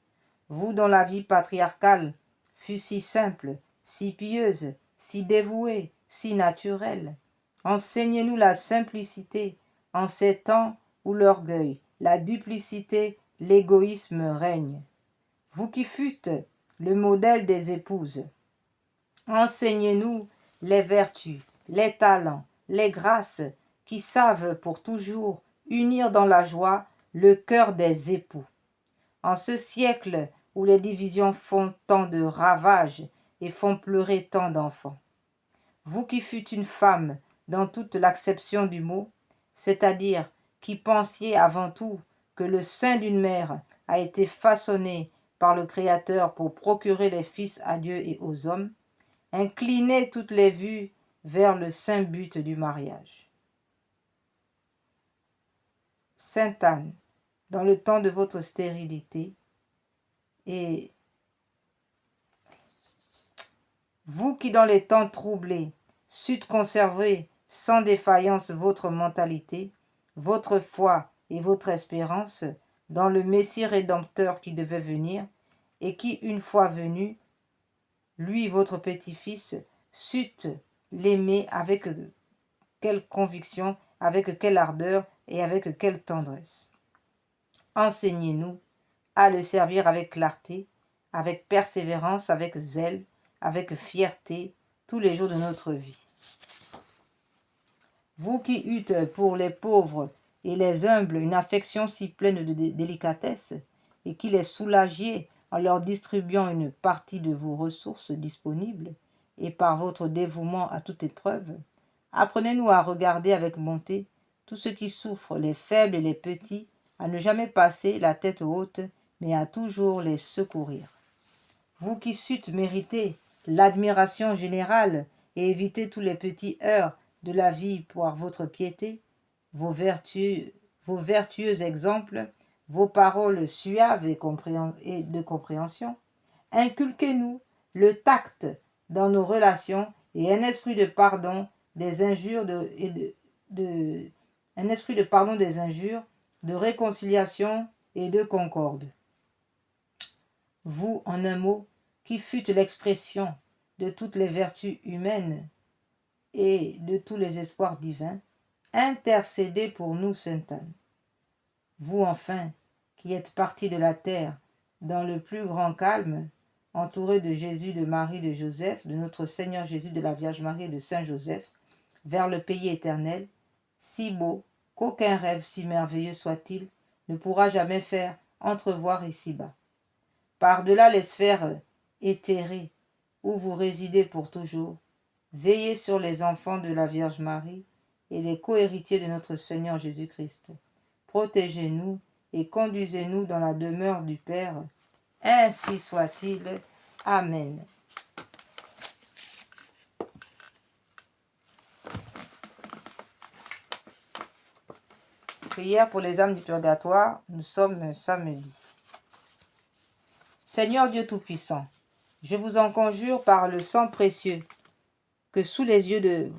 Vous dont la vie patriarcale fut si simple, si pieuse, si dévouée, si naturelle, enseignez-nous la simplicité en ces temps où l'orgueil, la duplicité, l'égoïsme règnent. Vous qui fûtes le modèle des épouses, enseignez-nous les vertus, les talents, les grâces qui savent pour toujours unir dans la joie le cœur des époux. En ce siècle où les divisions font tant de ravages et font pleurer tant d'enfants. Vous qui fûtes une femme dans toute l'acception du mot, c'est-à-dire qui pensiez avant tout que le sein d'une mère a été façonné par le Créateur pour procurer les fils à Dieu et aux hommes, inclinez toutes les vues vers le saint but du mariage. Sainte Anne, dans le temps de votre stérilité, et vous qui dans les temps troublés sûtes conserver sans défaillance votre mentalité, votre foi et votre espérance dans le Messie rédempteur qui devait venir, et qui, une fois venu, lui, votre petit-fils, sûtes l'aimer avec quelle conviction, avec quelle ardeur et avec quelle tendresse. Enseignez-nous à le servir avec clarté, avec persévérance, avec zèle, avec fierté, tous les jours de notre vie. Vous qui eûtes pour les pauvres et les humbles une affection si pleine de délicatesse, et qui les soulagiez en leur distribuant une partie de vos ressources disponibles, et par votre dévouement à toute épreuve, apprenez-nous à regarder avec bonté tous ceux qui souffrent, les faibles et les petits, à ne jamais passer la tête haute, mais à toujours les secourir. Vous qui sûtes mériter l'admiration générale et éviter tous les petits heurts de la vie par votre piété, vos vertueux exemples, vos paroles suaves et de compréhension, inculquez-nous le tact dans nos relations et un esprit de pardon des injures, un esprit de pardon des injures, de réconciliation et de concorde. Vous, en un mot, qui fûtes l'expression de toutes les vertus humaines et de tous les espoirs divins, intercédez pour nous, Sainte Anne. Vous, enfin, qui êtes partis de la terre dans le plus grand calme, entourés de Jésus, de Marie, de Joseph, de notre Seigneur Jésus, de la Vierge Marie et de Saint Joseph, vers le pays éternel, si beau qu'aucun rêve si merveilleux soit-il ne pourra jamais faire entrevoir ici-bas. Par-delà les sphères éthérées où vous résidez pour toujours, veillez sur les enfants de la Vierge Marie et les cohéritiers de notre Seigneur Jésus-Christ. Protégez-nous et conduisez-nous dans la demeure du Père. Ainsi soit-il. Amen. Prière pour les âmes du purgatoire. Nous sommes samedi. Seigneur Dieu Tout-Puissant, je vous en conjure par le sang précieux que sous les yeux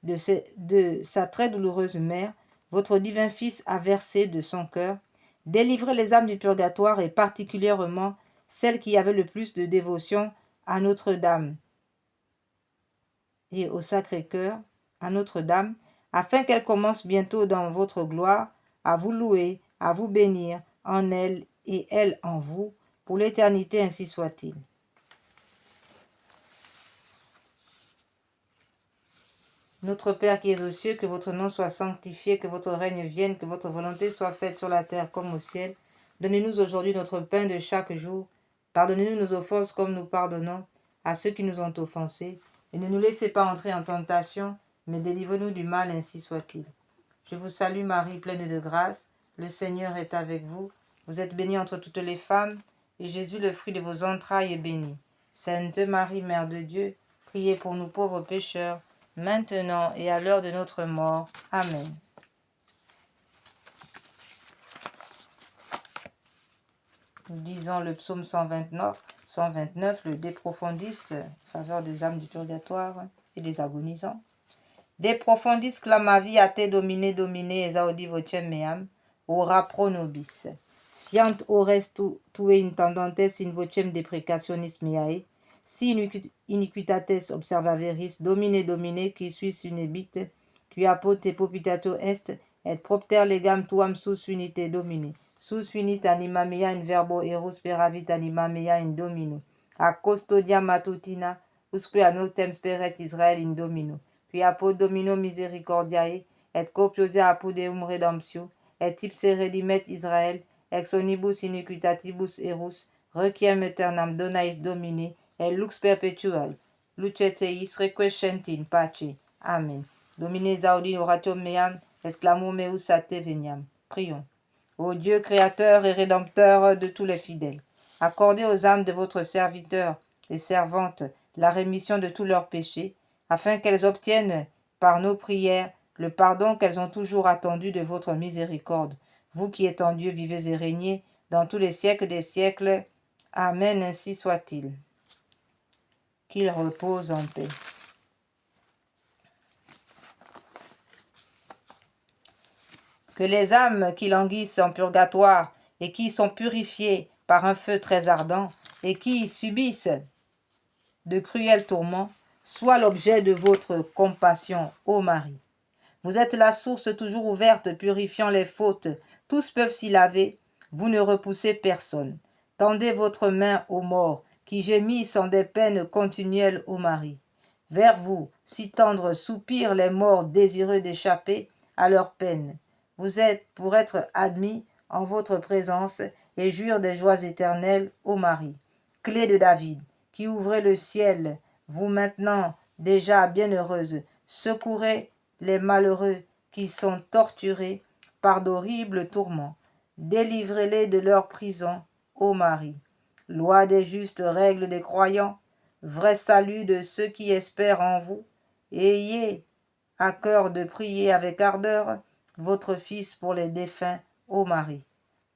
de sa très douloureuse mère, votre divin Fils a versé de son cœur, délivrez les âmes du purgatoire et particulièrement celles qui avaient le plus de dévotion à Notre-Dame et au Sacré-Cœur, à Notre-Dame, afin qu'elles commencent bientôt dans votre gloire à vous louer, à vous bénir en elle et elle en vous, pour l'éternité, ainsi soit-il. Notre Père qui es aux cieux, que votre nom soit sanctifié, que votre règne vienne, que votre volonté soit faite sur la terre comme au ciel. Donnez-nous aujourd'hui notre pain de chaque jour. Pardonnez-nous nos offenses comme nous pardonnons à ceux qui nous ont offensés. Et ne nous laissez pas entrer en tentation, mais délivrez-nous du mal, ainsi soit-il. Je vous salue Marie, pleine de grâce. Le Seigneur est avec vous. Vous êtes bénie entre toutes les femmes, et Jésus, le fruit de vos entrailles, est béni. Sainte Marie, Mère de Dieu, priez pour nous pauvres pécheurs, maintenant et à l'heure de notre mort. Amen. Nous disons le psaume 129, le De Profundis, en faveur des âmes du purgatoire et des agonisants. De profundis clamavi a te domine esaudi vocem meam, ora pro nobis. Fiant ores tue intendantes in vocem deprecationis meae, si iniquitates observaveris, domine, qui suis unebit, qui apote popitato est, et propter legam tuam sus unite domine. Sus unit anima mea in verbo eros peravit anima mea in domino. A custodia matutina, usque a notem speret Israel in domino. Qui apod domino misericordiae, et copiosa apud eum redemptio, et ipse redimet Israel, ex onibus iniquitatibus erus, requiem aeternam donais Domine, et lux perpetual, luceteis requiescent in pace. Amen. Domine exaudi oratium meam, et clamor meus a te veniam. Prions. Ô Dieu créateur et rédempteur de tous les fidèles, accordez aux âmes de votre serviteur et servante la rémission de tous leurs péchés, afin qu'elles obtiennent, par nos prières, le pardon qu'elles ont toujours attendu de votre miséricorde. Vous qui êtes en Dieu, vivez et régnez dans tous les siècles des siècles. Amen, ainsi soit-il. Qu'il repose en paix. Que les âmes qui languissent en purgatoire et qui sont purifiées par un feu très ardent et qui subissent de cruels tourments soient l'objet de votre compassion, ô Marie. Vous êtes la source toujours ouverte, purifiant les fautes. Tous peuvent s'y laver. Vous ne repoussez personne. Tendez votre main aux morts, qui gémissent en des peines continuelles, ô Marie. Vers vous, si tendres soupirent les morts désireux d'échapper à leurs peines. Vous êtes pour être admis en votre présence et jure des joies éternelles, ô Marie. Clé de David, qui ouvrez le ciel, vous maintenant déjà bienheureuse, secourez les malheureux qui sont torturés par d'horribles tourments. Délivrez-les de leur prison, ô Marie. Loi des justes, règle des croyants, vrai salut de ceux qui espèrent en vous. Ayez à cœur de prier avec ardeur votre Fils pour les défunts, ô Marie.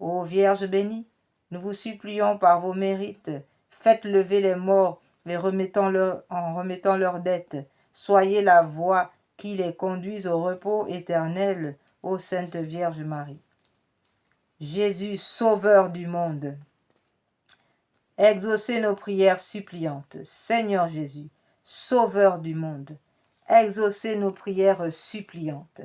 Ô Vierge bénie, nous vous supplions par vos mérites, faites lever les morts en remettant leurs dettes. Soyez la voie qui les conduise au repos éternel, ô Sainte Vierge Marie. Jésus, Sauveur du monde, exaucez nos prières suppliantes. Seigneur Jésus, Sauveur du monde, exaucez nos prières suppliantes.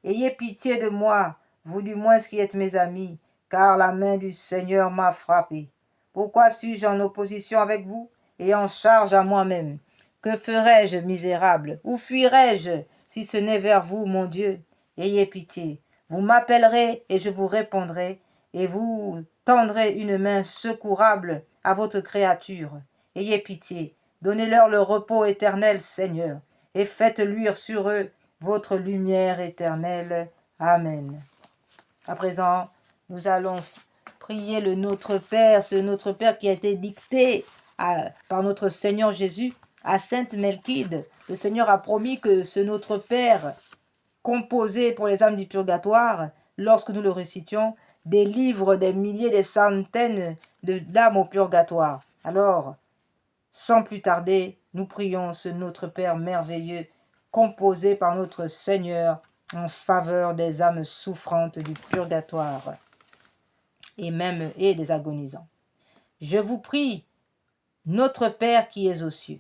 Ayez pitié de moi, vous du moins qui êtes mes amis, car la main du Seigneur m'a frappé. Pourquoi suis-je en opposition avec vous et en charge à moi-même? Que ferais-je, misérable? Où fuirais-je, si ce n'est vers vous, mon Dieu? Ayez pitié. Vous m'appellerez et je vous répondrai, et vous tendrez une main secourable à votre créature. Ayez pitié. Donnez-leur le repos éternel, Seigneur, et faites luire sur eux votre lumière éternelle. Amen. À présent, nous allons prier le Notre Père, ce Notre Père qui a été dicté par notre Seigneur Jésus à Sainte Melchide. Le Seigneur a promis que ce Notre Père, composé pour les âmes du purgatoire, lorsque nous le récitions, délivre des milliers, des centaines d'âmes au purgatoire. Alors, sans plus tarder, nous prions ce Notre Père merveilleux, composé par notre Seigneur en faveur des âmes souffrantes du purgatoire et des agonisants. Je vous prie, notre Père qui es aux cieux,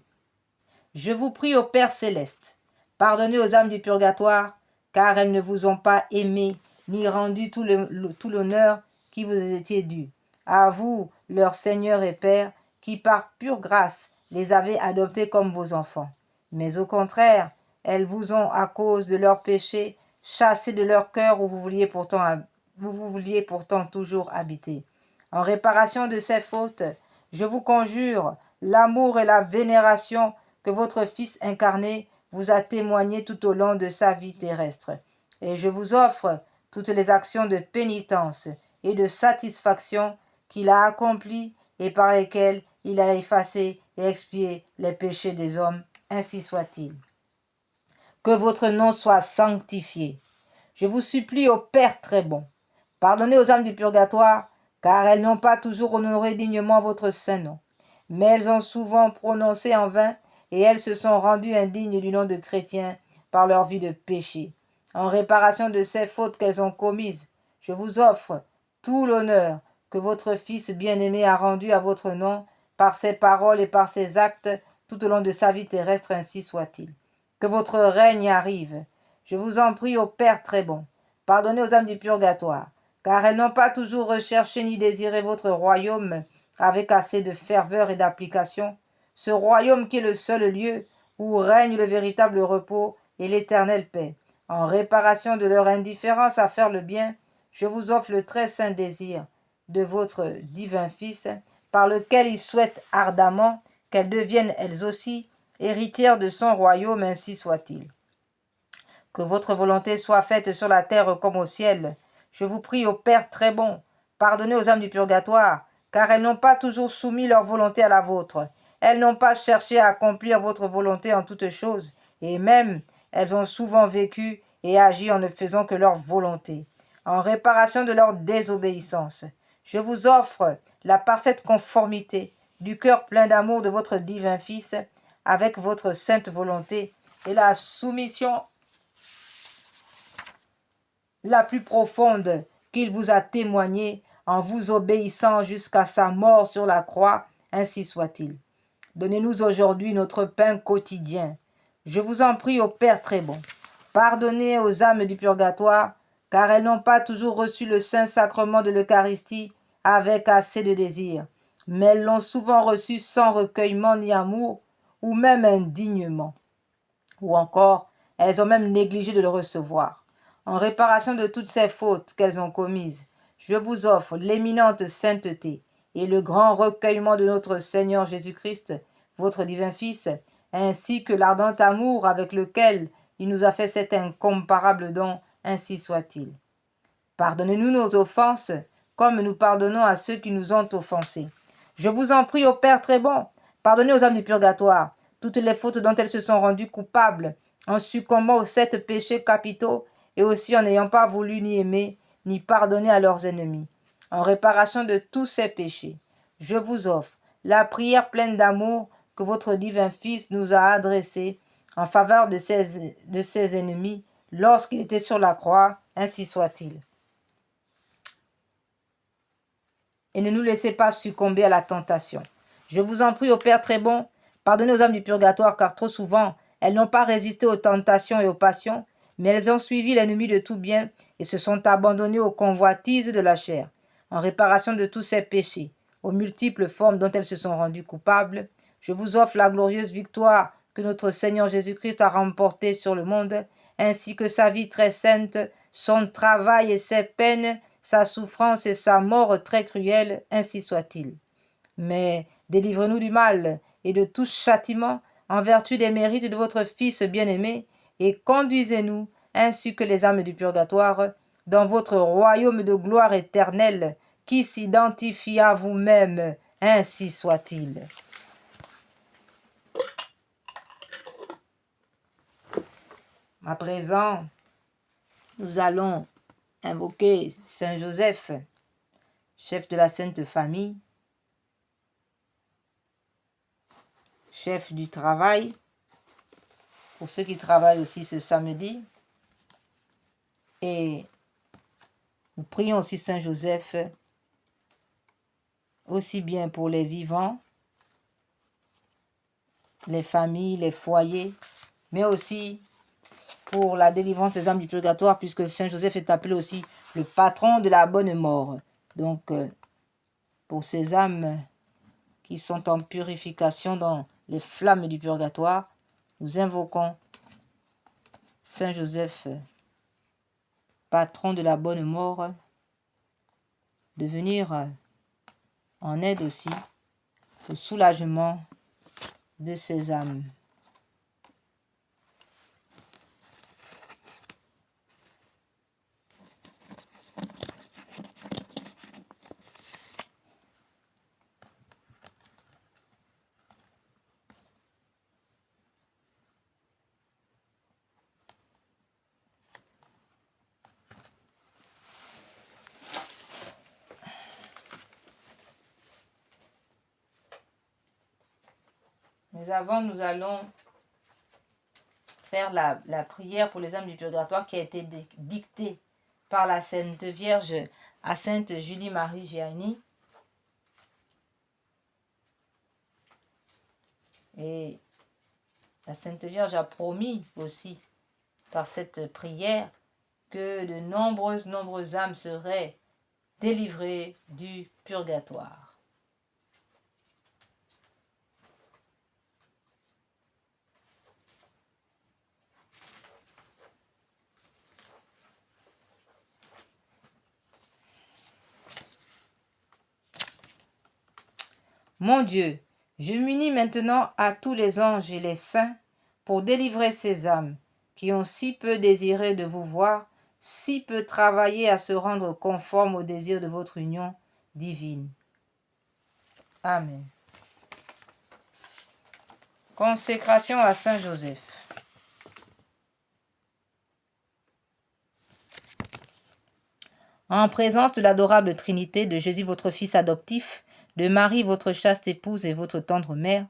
je vous prie au Père céleste, pardonnez aux âmes du purgatoire, car elles ne vous ont pas aimé, ni rendu tout l'honneur qui vous était dû. À vous, leur Seigneur et Père, qui par pure grâce les avez adoptés comme vos enfants. Mais au contraire, elles vous ont, à cause de leurs péchés, chassés de leur cœur où vous vouliez pourtant toujours habiter. En réparation de ces fautes, je vous conjure l'amour et la vénération que votre Fils incarné vous a témoigné tout au long de sa vie terrestre. Et je vous offre toutes les actions de pénitence et de satisfaction qu'il a accomplies et par lesquelles il a effacé et expié les péchés des hommes, ainsi soit-il. Que votre nom soit sanctifié. Je vous supplie au Père très bon, pardonnez aux âmes du purgatoire, car elles n'ont pas toujours honoré dignement votre saint nom, mais elles ont souvent prononcé en vain, et elles se sont rendues indignes du nom de chrétiens par leur vie de péché. En réparation de ces fautes qu'elles ont commises, je vous offre tout l'honneur que votre Fils bien-aimé a rendu à votre nom par ses paroles et par ses actes tout au long de sa vie terrestre, ainsi soit-il. Que votre règne arrive. Je vous en prie au Père très bon, pardonnez aux âmes du purgatoire, car elles n'ont pas toujours recherché ni désiré votre royaume avec assez de ferveur et d'application, ce royaume qui est le seul lieu où règne le véritable repos et l'éternelle paix. En réparation de leur indifférence à faire le bien, je vous offre le très saint désir de votre divin Fils, par lequel il souhaite ardemment qu'elles deviennent elles aussi héritières de son royaume, ainsi soit-il. Que votre volonté soit faite sur la terre comme au ciel. Je vous prie au Père très bon, pardonnez aux âmes du purgatoire, car elles n'ont pas toujours soumis leur volonté à la vôtre. Elles n'ont pas cherché à accomplir votre volonté en toutes choses, et même elles ont souvent vécu et agi en ne faisant que leur volonté. En réparation de leur désobéissance, je vous offre la parfaite conformité du cœur plein d'amour de votre divin Fils avec votre sainte volonté et la soumission la plus profonde qu'il vous a témoignée en vous obéissant jusqu'à sa mort sur la croix, ainsi soit-il. Donnez-nous aujourd'hui notre pain quotidien. Je vous en prie au Père très bon. Pardonnez aux âmes du purgatoire, car elles n'ont pas toujours reçu le saint sacrement de l'Eucharistie avec assez de désir, mais elles l'ont souvent reçu sans recueillement ni amour, ou même indignement. Ou encore, elles ont même négligé de le recevoir. En réparation de toutes ces fautes qu'elles ont commises, je vous offre l'éminente sainteté et le grand recueillement de notre Seigneur Jésus-Christ, votre divin Fils, ainsi que l'ardent amour avec lequel il nous a fait cet incomparable don, ainsi soit-il. Pardonnez-nous nos offenses, comme nous pardonnons à ceux qui nous ont offensés. Je vous en prie, ô Père très bon, pardonnez aux âmes du purgatoire toutes les fautes dont elles se sont rendues coupables, en succombant aux 7 péchés capitaux, et aussi en n'ayant pas voulu ni aimer, ni pardonner à leurs ennemis. En réparation de tous ces péchés, je vous offre la prière pleine d'amour que votre divin Fils nous a adressée en faveur de ses ennemis lorsqu'il était sur la croix, ainsi soit-il. Et ne nous laissez pas succomber à la tentation. Je vous en prie, ô Père très bon, pardonnez aux âmes du purgatoire, car trop souvent, elles n'ont pas résisté aux tentations et aux passions, mais elles ont suivi l'ennemi de tout bien et se sont abandonnées aux convoitises de la chair. En réparation de tous ces péchés, aux multiples formes dont elles se sont rendues coupables, je vous offre la glorieuse victoire que notre Seigneur Jésus-Christ a remporté sur le monde, ainsi que sa vie très sainte, son travail et ses peines, sa souffrance et sa mort très cruelle, ainsi soit-il. Mais délivrez-nous du mal et de tout châtiment, en vertu des mérites de votre Fils bien-aimé, et conduisez-nous, ainsi que les âmes du purgatoire, dans votre royaume de gloire éternelle, qui s'identifie à vous-même, ainsi soit-il. À présent, nous allons invoquer Saint Joseph, chef de la Sainte Famille, chef du travail, pour ceux qui travaillent aussi ce samedi. Et nous prions aussi Saint Joseph, aussi bien pour les vivants, les familles, les foyers, mais aussi pour la délivrance des âmes du purgatoire, puisque Saint Joseph est appelé aussi le patron de la bonne mort. Donc, pour ces âmes qui sont en purification dans les flammes du purgatoire, nous invoquons Saint Joseph, patron de la bonne mort, de venir en aide aussi au soulagement de ces âmes. Mais avant, nous allons faire la prière pour les âmes du purgatoire qui a été dictée par la Sainte Vierge à Sainte Julie-Marie Gianni. Et la Sainte Vierge a promis aussi par cette prière que de nombreuses âmes seraient délivrées du purgatoire. Mon Dieu, je m'unis maintenant à tous les anges et les saints pour délivrer ces âmes qui ont si peu désiré de vous voir, si peu travaillé à se rendre conformes au désir de votre union divine. Amen. Consécration à Saint Joseph. En présence de l'adorable Trinité, de Jésus votre Fils adoptif, de Marie votre chaste épouse et votre tendre mère,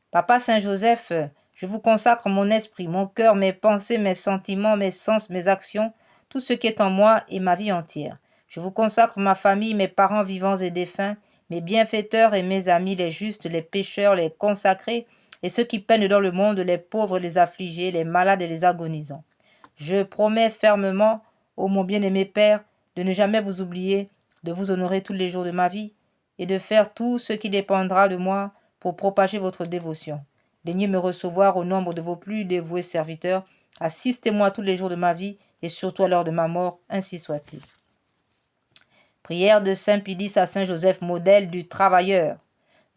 Papa Saint Joseph, je vous consacre mon esprit, mon cœur, mes pensées, mes sentiments, mes sens, mes actions, tout ce qui est en moi et ma vie entière. Je vous consacre ma famille, mes parents vivants et défunts, mes bienfaiteurs et mes amis, les justes, les pécheurs, les consacrés, et ceux qui peinent dans le monde, les pauvres, les affligés, les malades et les agonisants. Je promets fermement, ô mon bien-aimé Père, de ne jamais vous oublier, de vous honorer tous les jours de ma vie, et de faire tout ce qui dépendra de moi pour propager votre dévotion. Daignez me recevoir au nombre de vos plus dévoués serviteurs. Assistez-moi tous les jours de ma vie, et surtout à l'heure de ma mort, ainsi soit-il. Prière de Saint Pidis à Saint Joseph, modèle du travailleur.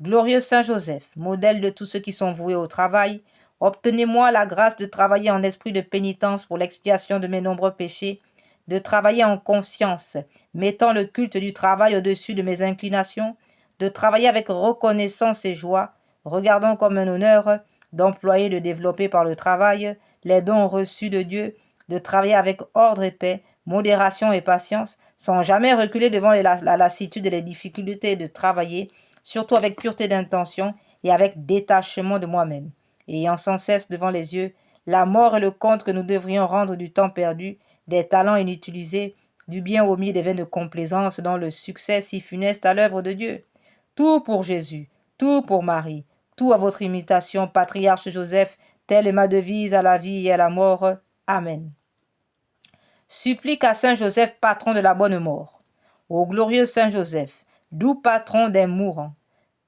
Glorieux Saint Joseph, modèle de tous ceux qui sont voués au travail, obtenez-moi la grâce de travailler en esprit de pénitence pour l'expiation de mes nombreux péchés, de travailler en conscience, mettant le culte du travail au-dessus de mes inclinations, de travailler avec reconnaissance et joie, regardant comme un honneur d'employer, de développer par le travail les dons reçus de Dieu, de travailler avec ordre et paix, modération et patience, sans jamais reculer devant la lassitude et les difficultés de travailler, surtout avec pureté d'intention et avec détachement de moi-même, ayant sans cesse devant les yeux la mort et le compte que nous devrions rendre du temps perdu, des talents inutilisés, du bien omis, des vaines de complaisance dans le succès si funeste à l'œuvre de Dieu. Tout pour Jésus, tout pour Marie, tout à votre imitation, patriarche Joseph, telle est ma devise à la vie et à la mort. Amen. Supplique à Saint Joseph, patron de la bonne mort. Ô glorieux Saint Joseph, doux patron des mourants,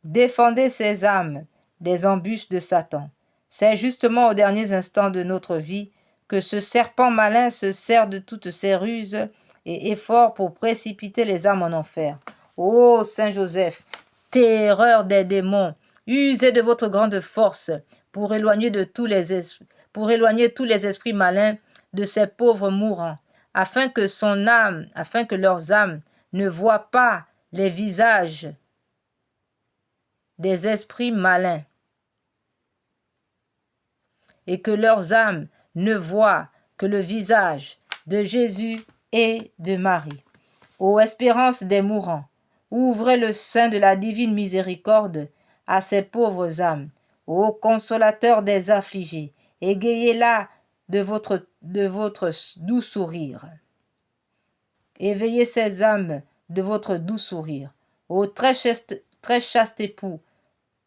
défendez ces âmes des embûches de Satan. C'est justement aux derniers instants de notre vie que ce serpent malin se sert de toutes ses ruses et efforts pour précipiter les âmes en enfer. Ô Saint Joseph, terreur des démons, usez de votre grande force pour éloigner tous les esprits malins de ces pauvres mourants, afin que leurs âmes ne voient pas les visages des esprits malins et que leurs âmes ne voient que le visage de Jésus et de Marie. Ô espérance des mourants, ouvrez le sein de la divine miséricorde à ces pauvres âmes. Ô consolateur des affligés, égayez-la de votre doux sourire. Éveillez ces âmes de votre doux sourire. Ô très chaste époux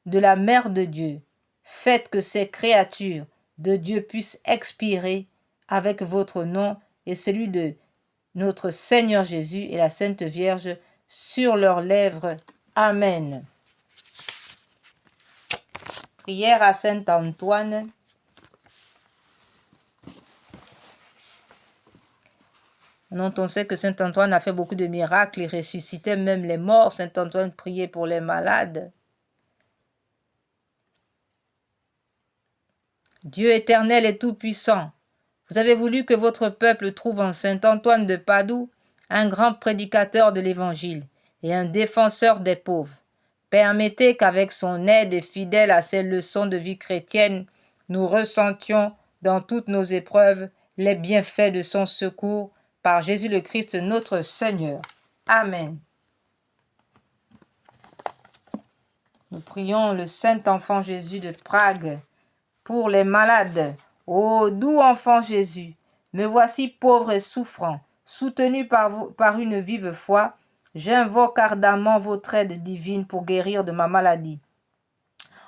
de la Mère de Dieu, faites que ces créatures de Dieu puissent expirer avec votre nom et celui de notre Seigneur Jésus et la Sainte Vierge sur leurs lèvres. Amen. Prière à Saint Antoine. Dont on sait que Saint Antoine a fait beaucoup de miracles, il ressuscitait même les morts. Saint Antoine priait pour les malades. Dieu éternel et tout-puissant, vous avez voulu que votre peuple trouve en Saint Antoine de Padoue un grand prédicateur de l'Évangile et un défenseur des pauvres. Permettez qu'avec son aide et fidèle à ses leçons de vie chrétienne, nous ressentions dans toutes nos épreuves les bienfaits de son secours par Jésus le Christ notre Seigneur. Amen. Nous prions le Saint Enfant Jésus de Prague pour les malades. Ô doux enfant Jésus, me voici pauvre et souffrant, soutenu par une vive foi. J'invoque ardemment votre aide divine pour guérir de ma maladie.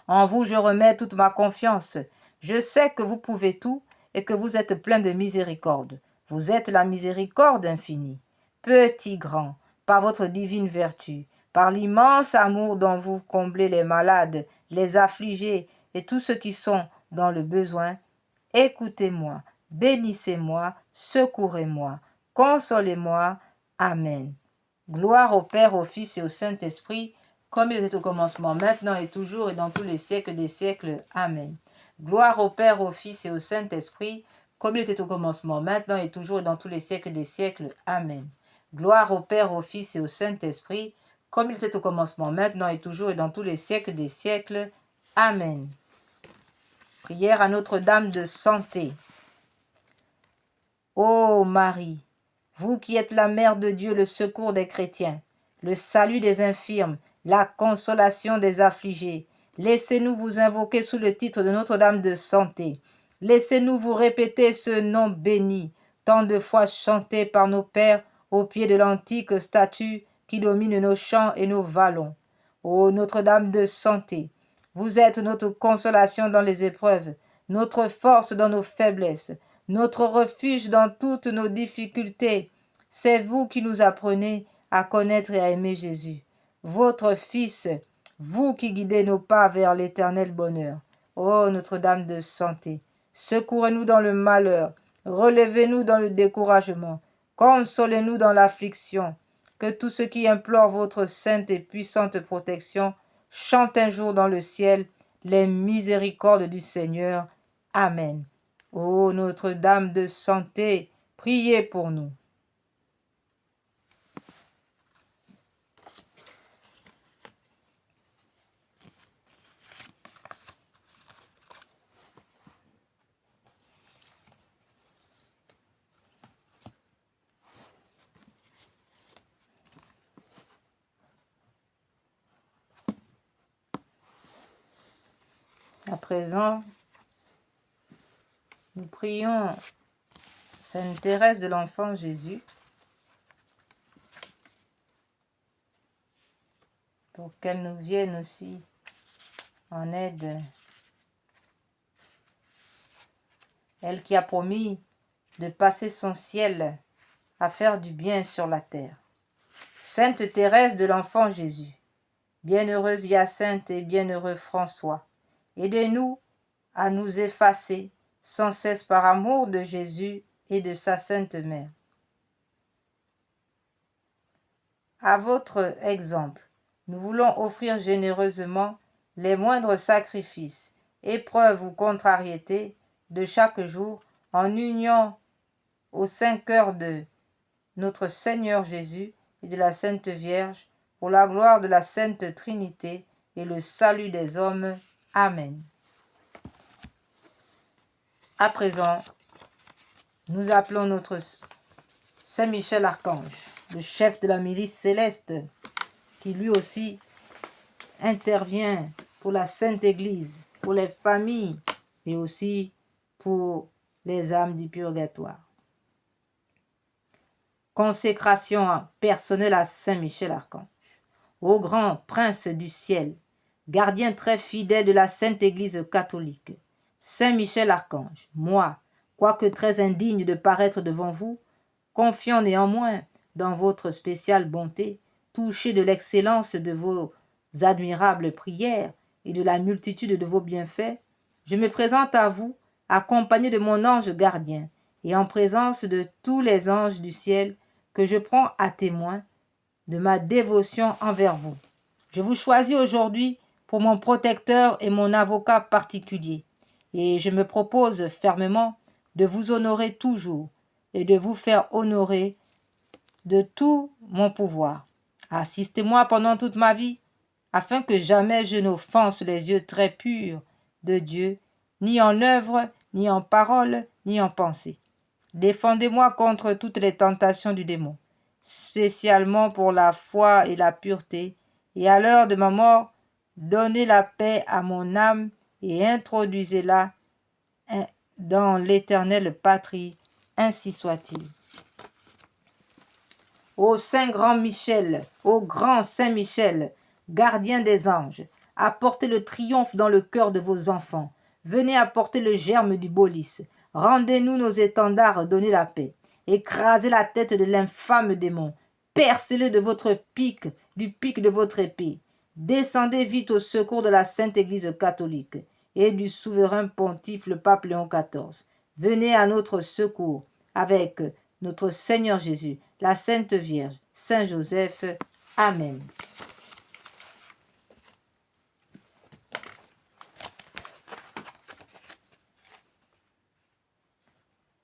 En vous, je remets toute ma confiance. Je sais que vous pouvez tout et que vous êtes plein de miséricorde. Vous êtes la miséricorde infinie. Petit, grand, par votre divine vertu, par l'immense amour dont vous comblez les malades, les affligés et tous ceux qui sont dans le besoin, écoutez-moi, bénissez-moi, secourez-moi, consolez-moi. Amen. Gloire au Père, au Fils et au Saint-Esprit, comme il était au commencement, maintenant et toujours et dans tous les siècles des siècles. Amen. Gloire au Père, au Fils et au Saint-Esprit, comme il était au commencement, maintenant et toujours et dans tous les siècles des siècles. Amen. Gloire au Père, au Fils et au Saint-Esprit, comme il était au commencement, maintenant et toujours et dans tous les siècles des siècles. Amen. Prière à Notre-Dame de santé. Ô Marie, vous qui êtes la Mère de Dieu, le secours des chrétiens, le salut des infirmes, la consolation des affligés, laissez-nous vous invoquer sous le titre de Notre-Dame de santé. Laissez-nous vous répéter ce nom béni, tant de fois chanté par nos pères au pied de l'antique statue qui domine nos champs et nos vallons. Ô Notre-Dame de santé, vous êtes notre consolation dans les épreuves, notre force dans nos faiblesses, notre refuge dans toutes nos difficultés. C'est vous qui nous apprenez à connaître et à aimer Jésus, votre Fils, vous qui guidez nos pas vers l'éternel bonheur. Ô Notre-Dame de santé, secourez-nous dans le malheur, relevez-nous dans le découragement, consolez-nous dans l'affliction. Que tous ceux qui implorent votre sainte et puissante protection chantent un jour dans le ciel les miséricordes du Seigneur. Amen. Ô Notre-Dame de santé, priez pour nous. À présent, nous prions Sainte Thérèse de l'Enfant Jésus pour qu'elle nous vienne aussi en aide. Elle qui a promis de passer son ciel à faire du bien sur la terre. Sainte Thérèse de l'Enfant Jésus, bienheureuse Hyacinthe et bienheureux François, aidez-nous à nous effacer sans cesse par amour de Jésus et de sa Sainte Mère. À votre exemple, nous voulons offrir généreusement les moindres sacrifices, épreuves ou contrariétés de chaque jour en union au Saint-Cœur de notre Seigneur Jésus et de la Sainte Vierge, pour la gloire de la Sainte Trinité et le salut des hommes. Amen. À présent, nous appelons notre Saint Michel Archange, le chef de la milice céleste, qui lui aussi intervient pour la Sainte Église, pour les familles et aussi pour les âmes du purgatoire. Consécration personnelle à Saint Michel Archange. Ô grand prince du ciel, gardien très fidèle de la Sainte Église catholique, Saint Michel Archange, moi, quoique très indigne de paraître devant vous, confiant néanmoins dans votre spéciale bonté, touché de l'excellence de vos admirables prières et de la multitude de vos bienfaits, je me présente à vous, accompagné de mon ange gardien, et en présence de tous les anges du ciel, que je prends à témoin de ma dévotion envers vous. Je vous choisis aujourd'hui pour mon protecteur et mon avocat particulier, et je me propose fermement de vous honorer toujours et de vous faire honorer de tout mon pouvoir. Assistez-moi pendant toute ma vie, afin que jamais je n'offense les yeux très purs de Dieu, ni en œuvre, ni en parole, ni en pensée. Défendez-moi contre toutes les tentations du démon, spécialement pour la foi et la pureté, et à l'heure de ma mort, donnez la paix à mon âme et introduisez-la dans l'éternelle patrie, ainsi soit-il. Ô Saint Grand Michel, ô Grand Saint Michel, gardien des anges, apportez le triomphe dans le cœur de vos enfants. Venez apporter le germe du beau lys. Rendez-nous nos étendards, donnez la paix. Écrasez la tête de l'infâme démon. Percez-le de votre pic, du pic de votre épée. Descendez vite au secours de la Sainte Église catholique et du souverain pontife le pape Léon XIV. Venez à notre secours avec notre Seigneur Jésus, la Sainte Vierge, Saint Joseph. Amen.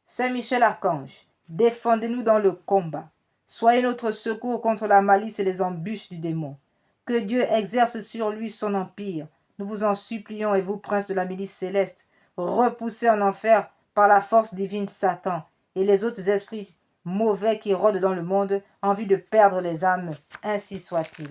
Saint Michel Archange, défendez-nous dans le combat. Soyez notre secours contre la malice et les embûches du démon. Que Dieu exerce sur lui son empire. Nous vous en supplions, et vous, princes de la milice céleste, repoussez en enfer par la force divine Satan et les autres esprits mauvais qui rôdent dans le monde en vue de perdre les âmes. Ainsi soit-il.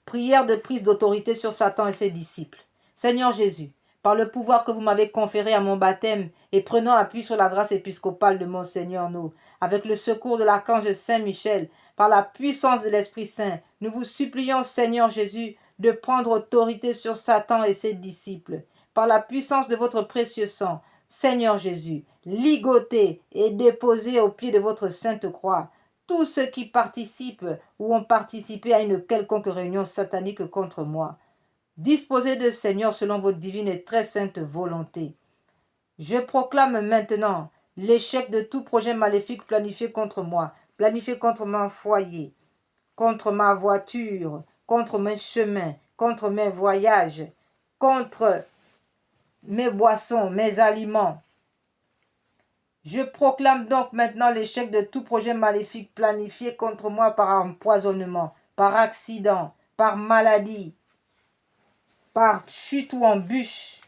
Prière de prise d'autorité sur Satan et ses disciples. Seigneur Jésus, par le pouvoir que vous m'avez conféré à mon baptême et prenant appui sur la grâce épiscopale de mon Seigneur nous, avec le secours de l'archange Saint Michel, par la puissance de l'Esprit Saint, nous vous supplions, Seigneur Jésus, de prendre autorité sur Satan et ses disciples. Par la puissance de votre précieux sang, Seigneur Jésus, ligotez et déposez au pied de votre sainte croix tous ceux qui participent ou ont participé à une quelconque réunion satanique contre moi. Disposez de Seigneur selon votre divine et très sainte volonté. Je proclame maintenant l'échec de tout projet maléfique planifié contre moi, planifié contre mon foyer, contre ma voiture, contre mes chemins, contre mes voyages, contre mes boissons, mes aliments. Je proclame donc maintenant l'échec de tout projet maléfique planifié contre moi par empoisonnement, par accident, par maladie, par chute ou embûche,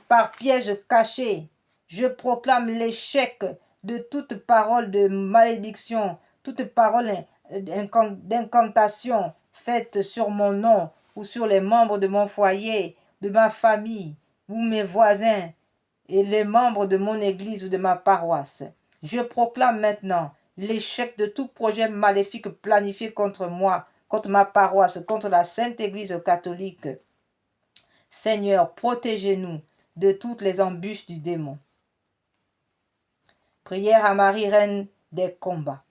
par piège caché. Je proclame l'échec de toute parole de malédiction, toute parole d'incantation faite sur mon nom ou sur les membres de mon foyer, de ma famille ou mes voisins et les membres de mon église ou de ma paroisse. Je proclame maintenant l'échec de tout projet maléfique planifié contre moi, contre ma paroisse, contre la Sainte Église catholique. Seigneur, protégez-nous de toutes les embûches du démon. Prière à Marie, Reine des combats.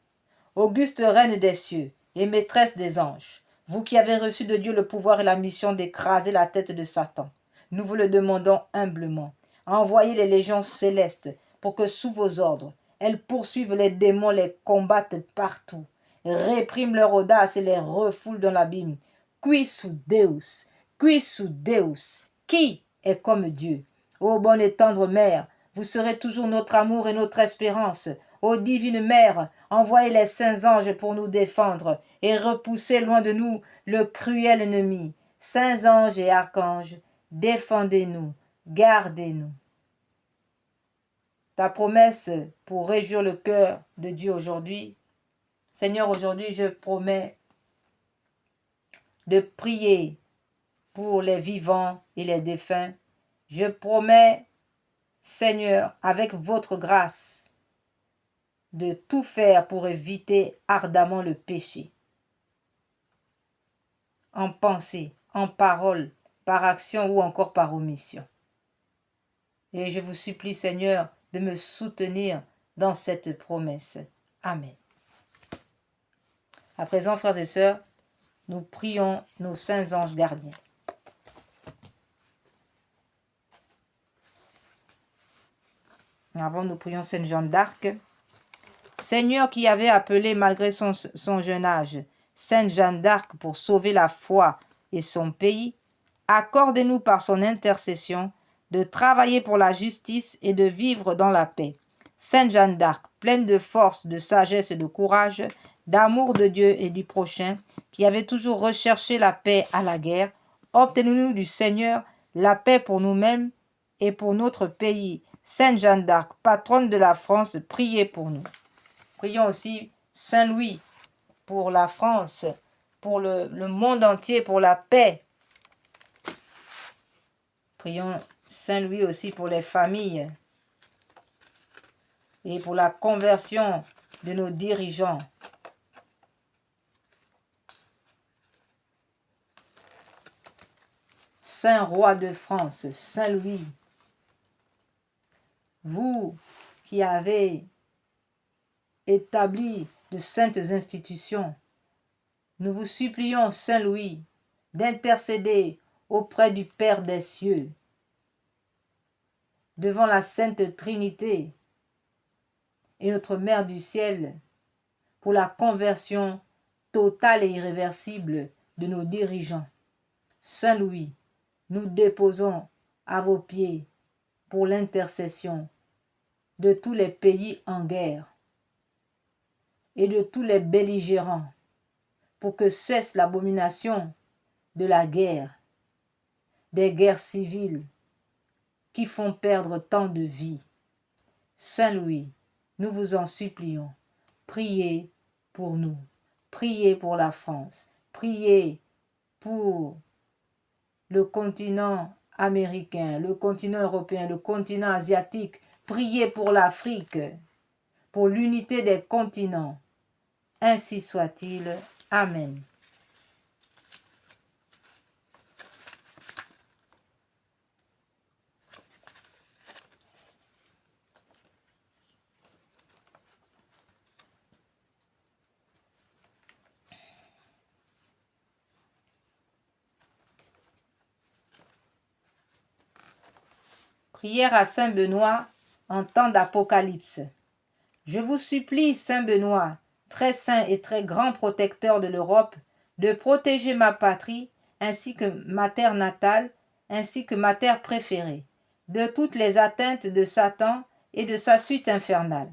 Auguste Reine des cieux et maîtresse des anges, vous qui avez reçu de Dieu le pouvoir et la mission d'écraser la tête de Satan, nous vous le demandons humblement. Envoyez les légions célestes pour que sous vos ordres, elles poursuivent les démons, les combattent partout, répriment leur audace et les refoulent dans l'abîme. Quis Deus, quis Deus, qui est comme Dieu? Ô bonne et tendre Mère, vous serez toujours notre amour et notre espérance. Ô divine Mère, envoyez les saints anges pour nous défendre et repousser loin de nous le cruel ennemi. Saints anges et archanges, défendez-nous, gardez-nous. Ta promesse pour réjouir le cœur de Dieu aujourd'hui. Seigneur, aujourd'hui, je promets de prier pour les vivants et les défunts. Je promets, Seigneur, avec votre grâce, de tout faire pour éviter ardemment le péché. En pensée, en parole, par action ou encore par omission. Et je vous supplie, Seigneur, de me soutenir dans cette promesse. Amen. À présent, frères et sœurs, nous prions nos saints anges gardiens. Avant, nous prions Sainte Jeanne d'Arc. Seigneur qui avait appelé malgré son jeune âge Sainte Jeanne d'Arc pour sauver la foi et son pays, accorde-nous par son intercession de travailler pour la justice et de vivre dans la paix. Sainte Jeanne d'Arc, pleine de force, de sagesse et de courage, d'amour de Dieu et du prochain, qui avait toujours recherché la paix à la guerre, obtenez-nous du Seigneur la paix pour nous-mêmes et pour notre pays. Sainte Jeanne d'Arc, patronne de la France, priez pour nous. Prions aussi Saint Louis pour la France, pour le monde entier, pour la paix. Prions Saint Louis aussi pour les familles et pour la conversion de nos dirigeants. Saint roi de France, Saint Louis, vous qui avez établi de saintes institutions, nous vous supplions, Saint Louis, d'intercéder auprès du Père des cieux, devant la Sainte Trinité et notre Mère du ciel, pour la conversion totale et irréversible de nos dirigeants. Saint Louis, nous déposons à vos pieds pour l'intercession de tous les pays en guerre et de tous les belligérants, pour que cesse l'abomination de la guerre, des guerres civiles qui font perdre tant de vies. Saint Louis, nous vous en supplions, priez pour nous, priez pour la France, priez pour le continent américain, le continent européen, le continent asiatique, priez pour l'Afrique, pour l'unité des continents. Ainsi soit-il. Amen. Prière à Saint Benoît en temps d'Apocalypse. Je vous supplie, Saint Benoît, très saint et très grand protecteur de l'Europe, de protéger ma patrie, ainsi que ma terre natale, ainsi que ma terre préférée, de toutes les atteintes de Satan et de sa suite infernale.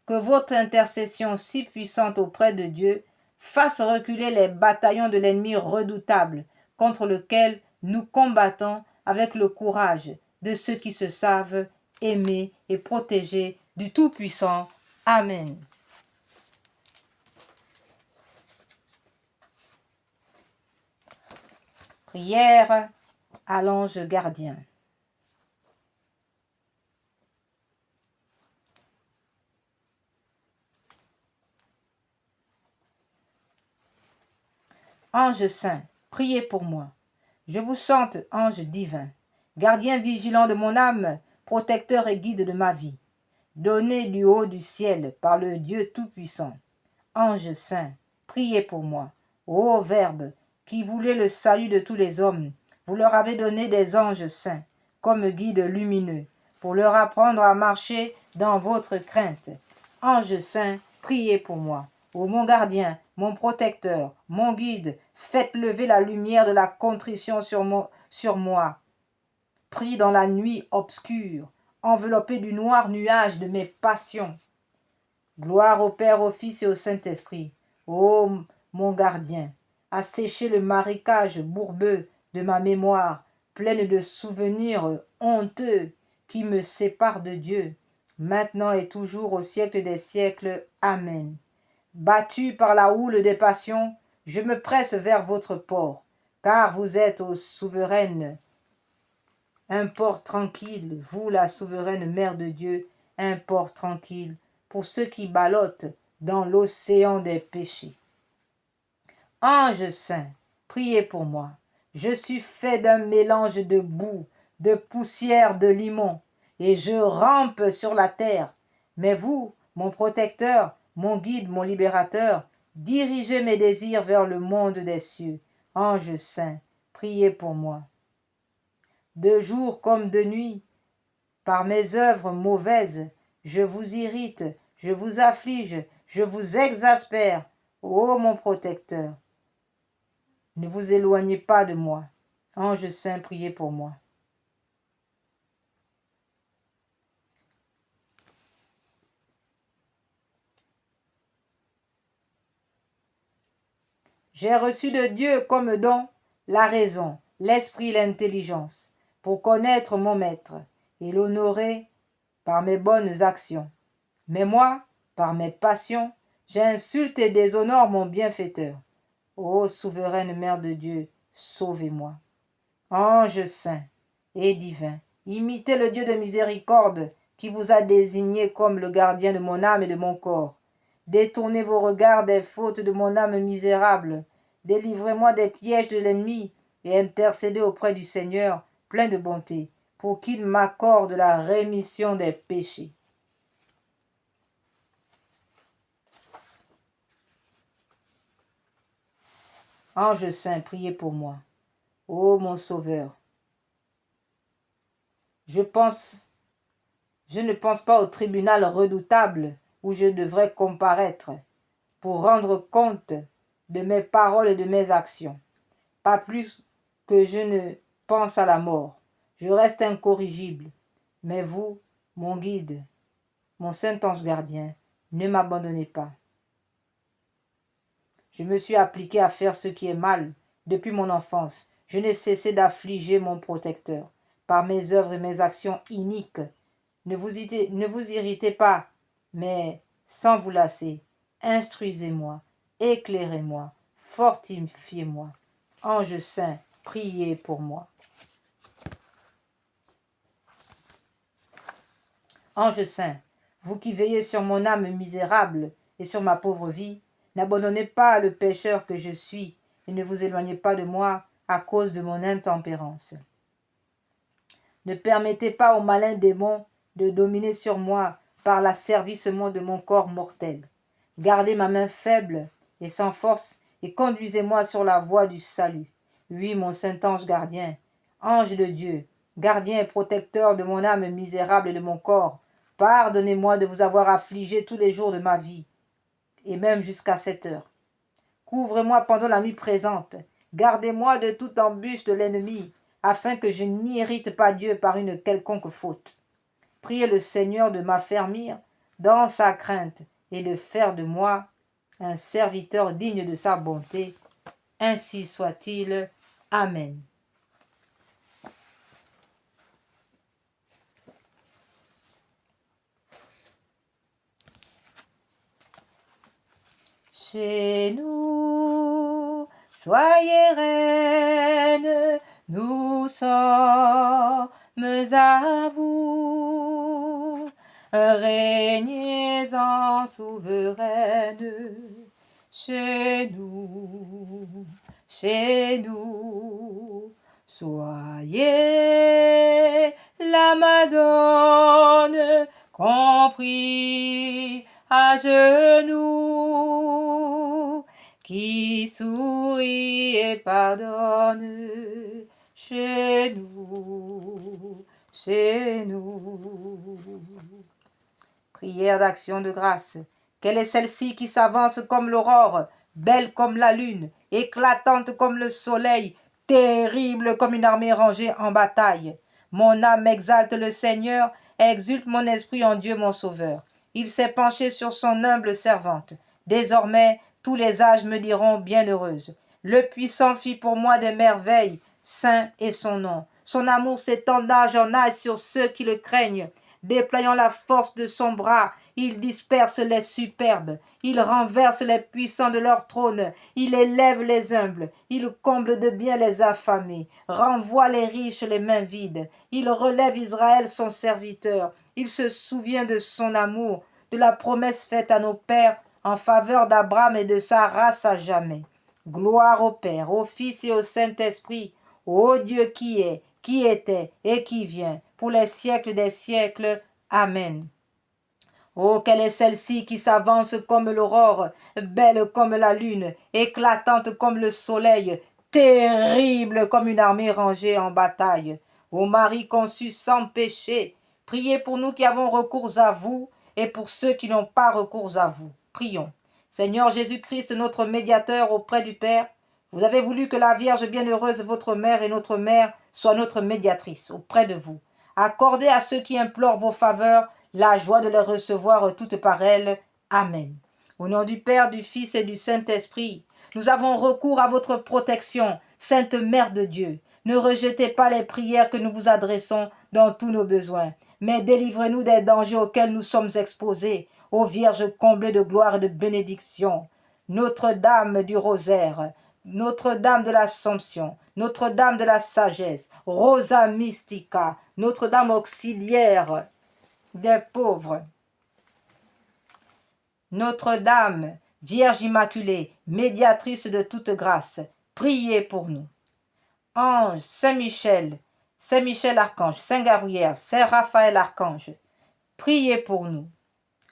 Que votre intercession si puissante auprès de Dieu fasse reculer les bataillons de l'ennemi redoutable contre lequel nous combattons avec le courage de ceux qui se savent aimer et protéger du Tout-Puissant. Amen. Prière à l'ange gardien. Ange saint, priez pour moi. Je vous chante, ange divin, gardien vigilant de mon âme, protecteur et guide de ma vie, donné du haut du ciel par le Dieu Tout-Puissant. Ange saint, priez pour moi. Ô Verbe, qui voulez le salut de tous les hommes, vous leur avez donné des anges saints, comme guides lumineux, pour leur apprendre à marcher dans votre crainte. Anges saints, priez pour moi. Ô mon gardien, mon protecteur, mon guide, faites lever la lumière de la contrition sur moi. Pris dans la nuit obscure, enveloppé du noir nuage de mes passions. Gloire au Père, au Fils et au Saint-Esprit. Ô mon gardien, asséchez le marécage bourbeux de ma mémoire, pleine de souvenirs honteux qui me séparent de Dieu, maintenant et toujours au siècle des siècles. Amen. Battu par la houle des passions, je me presse vers votre port, car vous êtes, ô souveraine, un port tranquille, vous la souveraine Mère de Dieu, un port tranquille pour ceux qui ballottent dans l'océan des péchés. Ange saint, priez pour moi. Je suis fait d'un mélange de boue, de poussière, de limon, et je rampe sur la terre. Mais vous, mon protecteur, mon guide, mon libérateur, dirigez mes désirs vers le monde des cieux. Ange saint, priez pour moi. De jour comme de nuit, par mes œuvres mauvaises, je vous irrite, je vous afflige, je vous exaspère. Ô mon protecteur, ne vous éloignez pas de moi. Ange saint, priez pour moi. J'ai reçu de Dieu comme don la raison, l'esprit, l'intelligence, pour connaître mon maître et l'honorer par mes bonnes actions. Mais moi, par mes passions, j'insulte et déshonore mon bienfaiteur. Ô souveraine Mère de Dieu, sauvez-moi. Ange saint et divin, imitez le Dieu de miséricorde qui vous a désigné comme le gardien de mon âme et de mon corps. Détournez vos regards des fautes de mon âme misérable. Délivrez-moi des pièges de l'ennemi et intercédez auprès du Seigneur, plein de bonté, pour qu'il m'accorde la rémission des péchés. Ange saint, priez pour moi. Ô mon Sauveur, je ne pense pas au tribunal redoutable où je devrais comparaître pour rendre compte de mes paroles et de mes actions. Pas plus que je ne pense à la mort. Je reste incorrigible. Mais vous, mon guide, mon saint ange gardien, ne m'abandonnez pas. Je me suis appliqué à faire ce qui est mal depuis mon enfance. Je n'ai cessé d'affliger mon protecteur par mes œuvres et mes actions iniques. Ne vous irritez pas, mais sans vous lasser. Instruisez-moi, éclairez-moi, fortifiez-moi. Ange saint, priez pour moi. Ange saint, vous qui veillez sur mon âme misérable et sur ma pauvre vie, n'abandonnez pas le pécheur que je suis et ne vous éloignez pas de moi à cause de mon intempérance. Ne permettez pas au malin démon de dominer sur moi par l'asservissement de mon corps mortel. Gardez ma main faible et sans force et conduisez-moi sur la voie du salut. Oui, mon saint ange gardien, ange de Dieu, gardien et protecteur de mon âme misérable et de mon corps, pardonnez-moi de vous avoir affligé tous les jours de ma vie, et même jusqu'à cette heure. Couvrez-moi pendant la nuit présente, gardez-moi de toute embûche de l'ennemi, afin que je n'irrite pas Dieu par une quelconque faute. Priez le Seigneur de m'affermir dans sa crainte et de faire de moi un serviteur digne de sa bonté. Ainsi soit-il. Amen. Chez nous, soyez reine, nous sommes à vous. Régnez en souveraine, chez nous, soyez la Madone compris à genoux, qui sourit et pardonne. Chez nous, chez nous. Prière d'action de grâce. Quelle est celle-ci qui s'avance comme l'aurore, belle comme la lune, éclatante comme le soleil, terrible comme une armée rangée en bataille. Mon âme exalte le Seigneur, exulte mon esprit en Dieu mon Sauveur. Il s'est penché sur son humble servante. Désormais, tous les âges me diront bienheureuse. Le Puissant fit pour moi des merveilles, saint est son nom. Son amour s'étend d'âge en âge sur ceux qui le craignent. Déployant la force de son bras, il disperse les superbes, il renverse les puissants de leur trône, il élève les humbles, il comble de bien les affamés, renvoie les riches les mains vides, il relève Israël son serviteur, il se souvient de son amour, de la promesse faite à nos pères en faveur d'Abraham et de sa race à jamais. Gloire au Père, au Fils et au Saint-Esprit, ô Dieu qui est, qui était et qui vient, pour les siècles des siècles. Amen. Oh, quelle est celle-ci qui s'avance comme l'aurore, belle comme la lune, éclatante comme le soleil, terrible comme une armée rangée en bataille. Ô Marie conçue sans péché, priez pour nous qui avons recours à vous et pour ceux qui n'ont pas recours à vous. Prions. Seigneur Jésus-Christ, notre médiateur auprès du Père, vous avez voulu que la Vierge bienheureuse, votre mère et notre mère, soit notre médiatrice auprès de vous. Accordez à ceux qui implorent vos faveurs la joie de les recevoir toutes par elle. Amen. Au nom du Père, du Fils et du Saint-Esprit, nous avons recours à votre protection, Sainte Mère de Dieu. Ne rejetez pas les prières que nous vous adressons dans tous nos besoins, mais délivrez-nous des dangers auxquels nous sommes exposés, ô Vierge comblée de gloire et de bénédiction. Notre-Dame du Rosaire, Notre-Dame de l'Assomption, Notre-Dame de la Sagesse, Rosa Mystica, Notre-Dame auxiliaire des pauvres, Notre-Dame, Vierge Immaculée, médiatrice de toute grâce, priez pour nous. Ange, Saint-Michel Archange, Saint-Gabriel, Saint-Raphaël Archange, priez pour nous.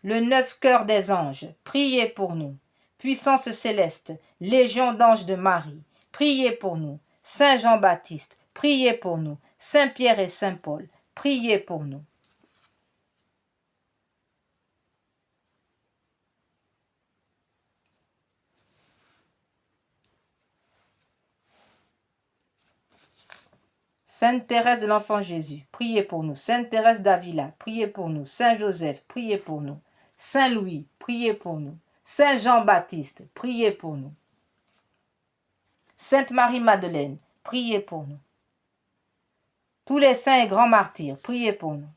Le 9 cœur des anges, priez pour nous. Puissance céleste, Légion d'anges de Marie, priez pour nous. Saint Jean-Baptiste, priez pour nous. Saint Pierre et Saint Paul, priez pour nous. Sainte Thérèse de l'Enfant Jésus, priez pour nous. Sainte Thérèse d'Avila, priez pour nous. Saint Joseph, priez pour nous. Saint Louis, priez pour nous. Saint Jean-Baptiste, priez pour nous. Sainte Marie-Madeleine, priez pour nous. Tous les saints et grands martyrs, priez pour nous.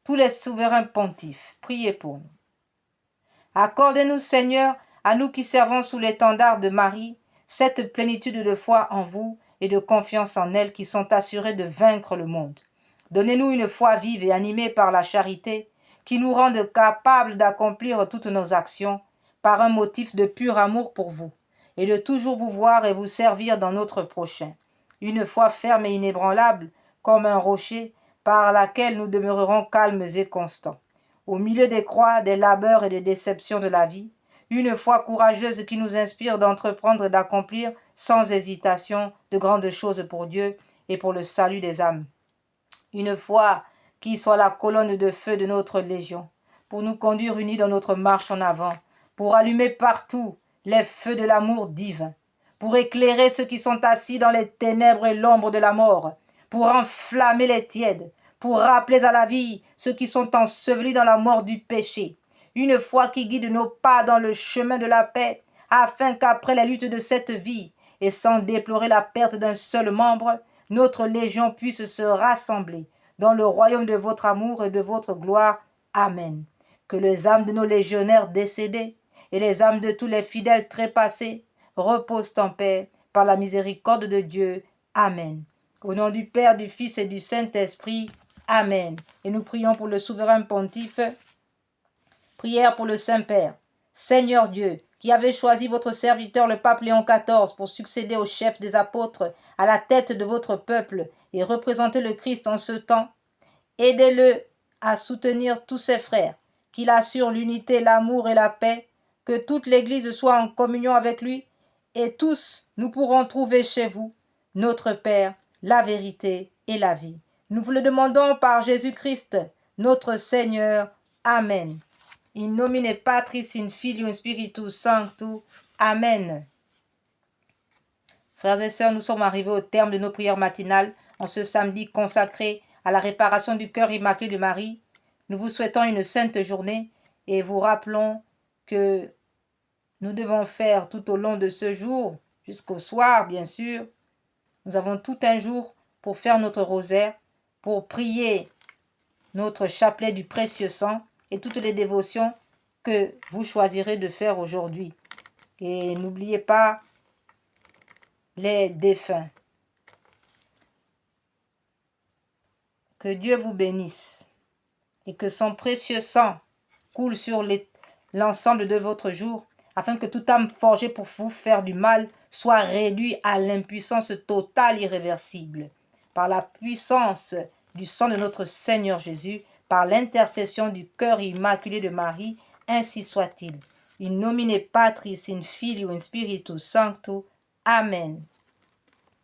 Tous les souverains pontifes, priez pour nous. Accordez-nous, Seigneur, à nous qui servons sous l'étendard de Marie, cette plénitude de foi en vous et de confiance en elle qui sont assurées de vaincre le monde. Donnez-nous une foi vive et animée par la charité qui nous rende capables d'accomplir toutes nos actions par un motif de pur amour pour vous et de toujours vous voir et vous servir dans notre prochain. Une foi ferme et inébranlable comme un rocher par laquelle nous demeurerons calmes et constants. Au milieu des croix, des labeurs et des déceptions de la vie, une foi courageuse qui nous inspire d'entreprendre et d'accomplir sans hésitation de grandes choses pour Dieu et pour le salut des âmes. Une foi qui soit la colonne de feu de notre légion, pour nous conduire unis dans notre marche en avant, pour allumer partout les feux de l'amour divin, pour éclairer ceux qui sont assis dans les ténèbres et l'ombre de la mort, pour enflammer les tièdes, pour rappeler à la vie ceux qui sont ensevelis dans la mort du péché. Une foi qui guide nos pas dans le chemin de la paix, afin qu'après les luttes de cette vie, et sans déplorer la perte d'un seul membre, notre légion puisse se rassembler dans le royaume de votre amour et de votre gloire. Amen. Que les âmes de nos légionnaires décédés et les âmes de tous les fidèles trépassés reposent en paix par la miséricorde de Dieu. Amen. Au nom du Père, du Fils et du Saint-Esprit. Amen. Et nous prions pour le souverain pontife. Prière pour le Saint-Père. Seigneur Dieu, qui avez choisi votre serviteur le pape Léon XIV pour succéder au chef des apôtres à la tête de votre peuple et représenter le Christ en ce temps, aidez-le à soutenir tous ses frères, qu'il assure l'unité, l'amour et la paix, que toute l'Église soit en communion avec lui, et tous nous pourrons trouver chez vous notre Père, la vérité et la vie. Nous vous le demandons par Jésus-Christ, notre Seigneur. Amen. In nomine Patris, in Filium, Spiritus Sanctus. Amen. Frères et sœurs, nous sommes arrivés au terme de nos prières matinales en ce samedi consacré à la réparation du cœur immaculé de Marie. Nous vous souhaitons une sainte journée et vous rappelons que nous devons faire tout au long de ce jour, jusqu'au soir bien sûr. Nous avons tout un jour pour faire notre rosaire, pour prier notre chapelet du précieux sang et toutes les dévotions que vous choisirez de faire aujourd'hui. Et n'oubliez pas les défunts. Que Dieu vous bénisse et que son précieux sang coule sur l'ensemble de votre jour, afin que toute âme forgée pour vous faire du mal soit réduite à l'impuissance totale irréversible. Par la puissance du sang de notre Seigneur Jésus, par l'intercession du cœur immaculé de Marie, ainsi soit-il. In nomine Patris, in Filio, in Spiritus Sanctus. Amen.